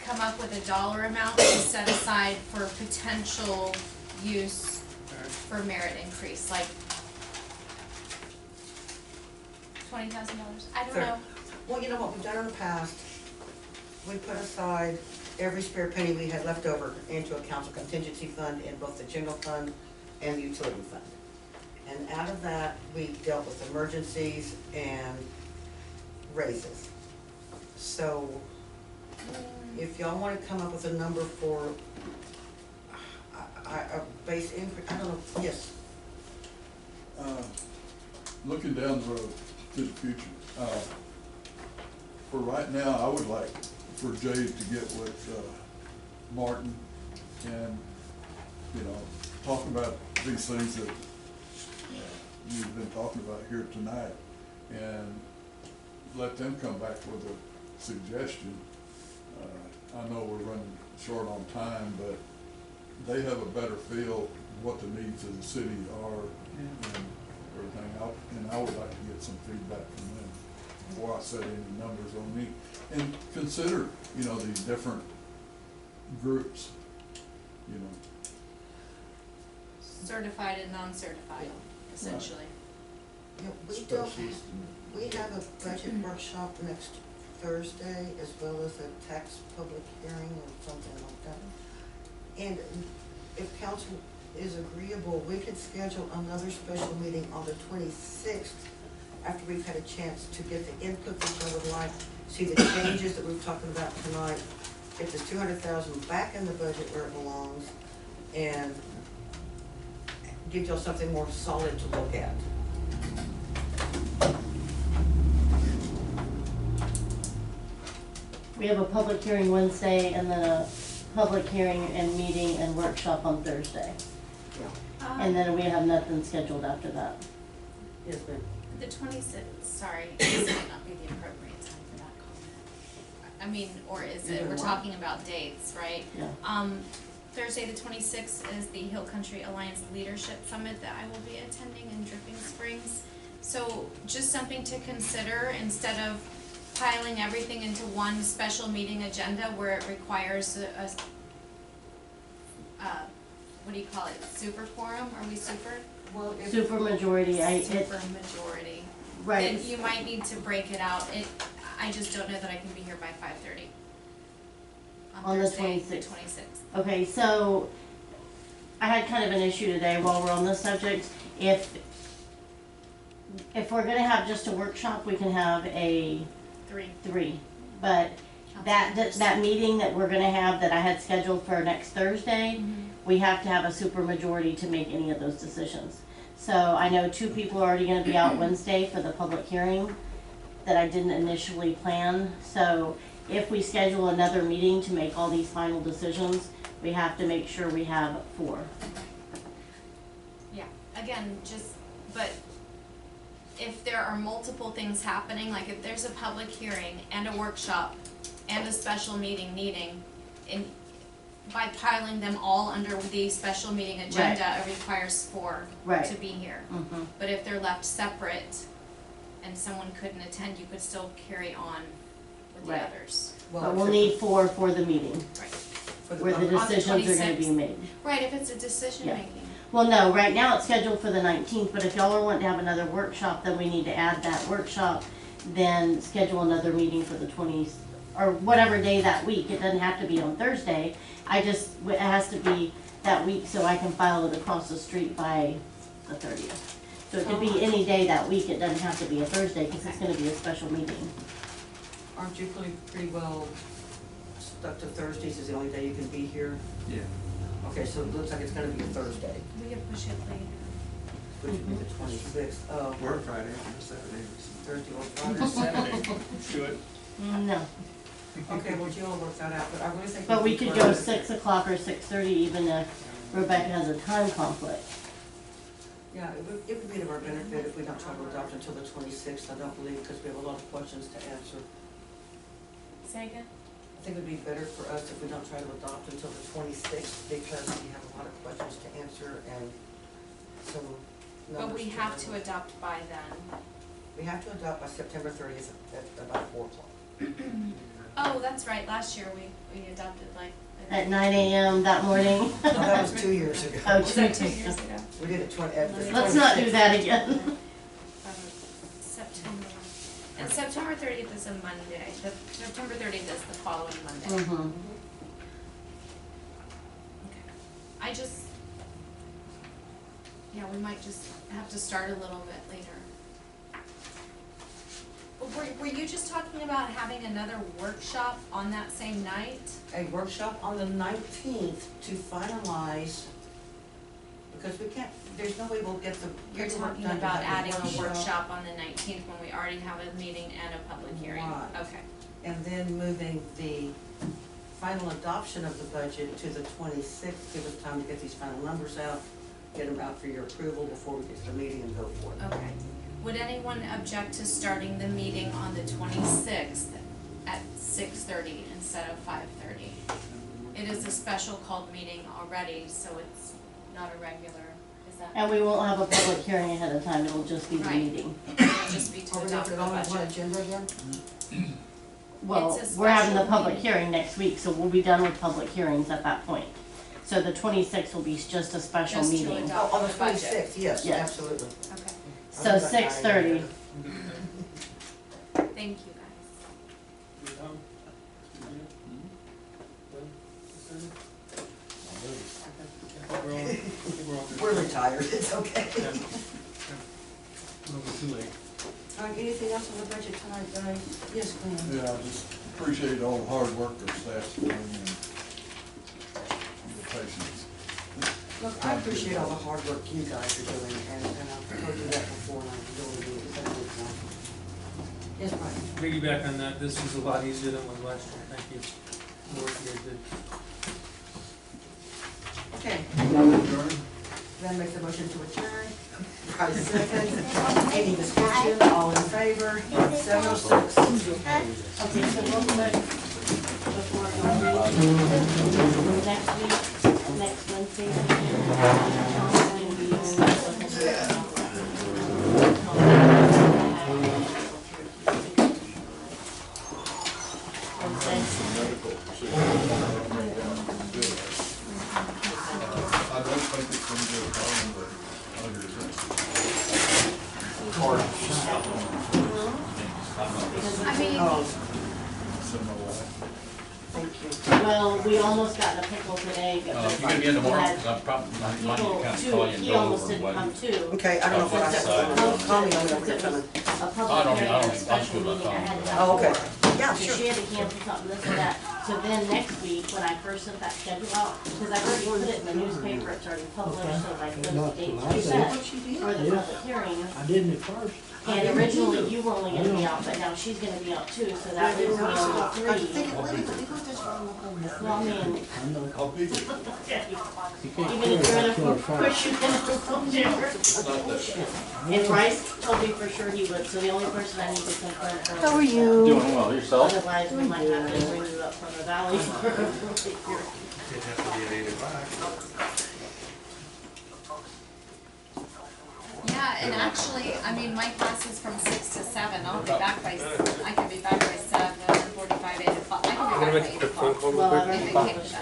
come up with a dollar amount to set aside for potential use for merit increase, like $20,000, I don't Fair. know. Well, you know what we've done in the past, we put aside every spare penny we had left over into a council contingency fund in both the general fund and the utility fund. And out of that, we dealt with emergencies and raises. So if y'all wanna come up with a number for a base increase, I don't know, yes. Looking down the road to the future, for right now, I would like for Jay to get with, Martin and, you know, talk about these things that you've been talking about here tonight, and let them come back with a suggestion. I know we're running short on time, but they have a better feel what the needs of the city are and everything. And I would like to get some feedback from them before I set any numbers on me. And consider, you know, these different groups, you know. Certified and non-certified, essentially. Yeah, we have a budget workshop next Thursday, as well as a tax public hearing or something like that. And if council is agreeable, we could schedule another special meeting on the 26th, after we've had a chance to get the input that y'all would like, see the changes that we've talked about tonight, get this 200,000 back in the budget where it belongs, and give y'all something more solid to look at. We have a public hearing Wednesday and then a public hearing and meeting and workshop on Thursday. And then we have nothing scheduled after that. Yes, ma'am. The 26th, sorry, this might not be the appropriate time for that comment. I mean, or is it, we're talking about dates, right? Yeah. Thursday the 26th is the Hill Country Alliance Leadership Summit that I will be attending in Dripping Springs. So just something to consider instead of piling everything into one special meeting agenda where it requires a what do you call it, super quorum, are we super? Well, if Super majority, Super majority. right. Then you might need to break it out, I just don't know that I can be here by 5:30. On the Thursday, 26th. The 26th. Okay, so I had kind of an issue today while we're on this subject. If we're gonna have just a workshop, we can have a 3, but that meeting that we're gonna have that I had scheduled for next Thursday, we have to have a super majority to make any of those decisions. So I know 2 people are already gonna be out Wednesday for the public hearing that I didn't initially plan. So if we schedule another meeting to make all these final decisions, we have to make sure we have 4. Yeah, again, but if there are multiple things happening, like if there's a public hearing and a workshop and a special meeting needing, and by piling them all under the special meeting agenda, it requires 4 to be here. Mm-hmm. But if they're left separate and someone couldn't attend, you could still carry on with the others. But we'll need 4 for the meeting, Right. where the decisions are gonna be 26th. made. Right, if it's a decision Yeah. making. Well, no, right now it's scheduled for the 19th, but if y'all are wanting to have another workshop, then we need to add that workshop, then schedule another meeting for the 20th, or whatever day that week. It doesn't have to be on Thursday. It has to be that week so I can file it across the street by the 30th. So it could be any day that week. It doesn't have to be a Thursday, because it's gonna be a special meeting. aren't you pretty well stuck to Thursdays is the only day you can be here? Yeah. Okay, so it looks like it's gonna be a Thursday, We could push it later. which would be the 26th. Or Friday, or Saturday, or something. Thursday or Friday. Saturday, do it. No, Okay, well, Jill will work that out, but I really think. but we could go 6 o'clock or 6:30, even if Rebecca has a time conflict. Yeah, it would be to our benefit if we don't try to adopt until the 26th, I don't believe, because we have a lot of questions to answer. Say again? I think it would be better for us if we don't try to adopt until the 26th, because we have a lot of questions to answer and some numbers. But we have to run. adopt by then. We have to adopt by September 30th at about 4 o'clock. Oh, that's right, last year we adopted like. At 9 a.m. that morning. Well, that was 2 years ago. Oh, Was that 2 years ago? We did it at the Let's not do 26th. that again. September, and September 30th is a Monday, September 30th is the following Monday. Mm-hmm. Okay. I just, yeah, we might just have to start a little bit later. Were you just talking about having another workshop on that same night? A workshop on the 19th to finalize, because we can't, there's no way we'll get the You're paperwork talking done to about have adding a workshop on the 19th when we already have a meeting and a public hearing? Right. Okay. And then moving the final adoption of the budget to the 26th, give us time to get these final numbers out, get them out for your approval before we get to the meeting and vote for it. Okay. Would anyone object to starting the meeting on the 26th at 6:30 instead of 5:30? It is a special called meeting already, so it's not a regular, is that? And we won't have a public hearing ahead of time, it'll just be the Right. meeting. It'll just be Are to we adopt gonna the put it on one budget. agenda again? Well, It's a we're having the special public meeting. hearing next week, so we'll be done with public hearings at that point. So the 26th will be just a special Just to meeting. adopt. Oh, on the the budget. 26th, yes, Yes. absolutely. Okay, So 6:30. thank you guys. We're retired, it's okay. Don't go too late. Anything else on the budget tonight, guys? Yes, Glenn? Yeah, I just appreciate all the hard work our staff's doing and the patience. Look, I appreciate all the hard work you guys are doing, and I've told you that before, and I'm really doing it every time. Yes, Brian? Piggyback on that, this was a lot easier than it was last year, thank you. The work you guys did. Okay, Adjourn? then make the motion to adjourn. Price second. Any discussion, all in favor? 7:06. Okay, so real quick, before next week, next Wednesday, I don't think it's gonna be a problem, but I understand. I mean, Oh, Send my wife. thank you. Well, we almost got in a pickle today because You gonna be in tomorrow? we had 'Cause I'm probably, might people need to kind of too, call you and he go almost over didn't what. come too. Okay, I don't know if I have to, call me on it, Because it was a I public don't- I hearing, don't a even special talk meeting, I about had to that. have Oh, okay. four. Yeah, So sure. she had to cancel something, this or that. So then next week, when I first sent that schedule out, because I've already put it in the newspaper, it's already published, so like those Not dates tonight. are set What she did? for the Yeah. public hearing. I didn't at first. And originally you were only gonna be out, but now she's gonna be out too, so that leaves me on I three. think it really, you got this wrong the whole month. Well, I mean, I know. I'll be there. You can't even clear if you're that in a till push, Friday. you can still do it. And Bryce told me for sure he would, so the only person I need to confirm for. How are you? Doing well, yourself? Otherwise, we might have to bring you up from the valley for a Didn't have to be at 8 o'clock. yeah, and actually, I mean, my class is from 6 to 7, I'll be back by, I can be back by 7:45, 8 o'clock, I can be back by 8 o'clock. Well, I've already If it published kicks it.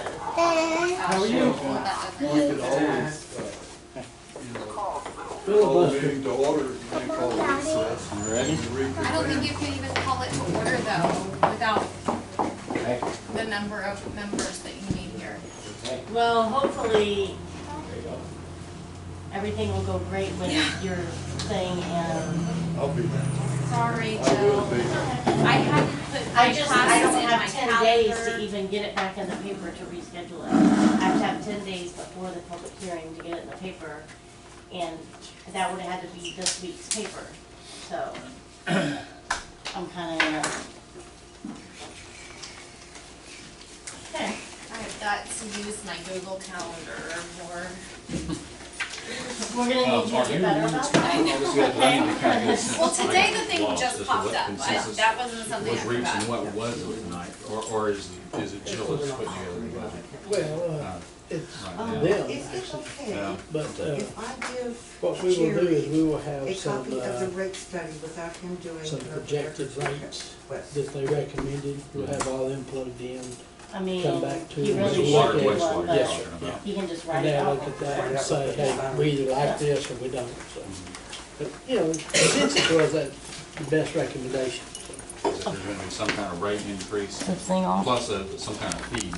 How are you? We could always, call the meeting to order, you may call it recess. You ready? I don't think you can even call it to order though, without the number of members that you need here. Well, hopefully, everything will go great with your thing and I'll be there. Sorry, I will Jill. be there. I hadn't put I my don't classes in my have 10 days to calendar. even get it back in the paper to reschedule it. I have to have 10 days before the public hearing to get it in the paper, and that would have had to be this week's paper, so I'm kinda in a. Okay. I've got to use my Google Calendar more. We're gonna need you to get better about that. Well, today the thing Lost just as to popped what up, consensus that wasn't something I was reached and forgot. what wasn't tonight, or is it Jill that's putting together the budget? Well, it's Right now. them, It's actually. okay But, if I give what we will do is Jerry we will a have some, copy of the rate study without him doing. some the projected records rates request. that they recommended. We'll have all them plugged in. I mean, Come back to he it. really It's water, should do wastewater one, you're Yes, but sir. talking about. he can just And write it they'll out. look at that and say, hey, we either like this or we don't, so. But, you know, consensus was that the best recommendation, so. Is that there's gonna be some kind of rate increase This thing off. plus some kind of fee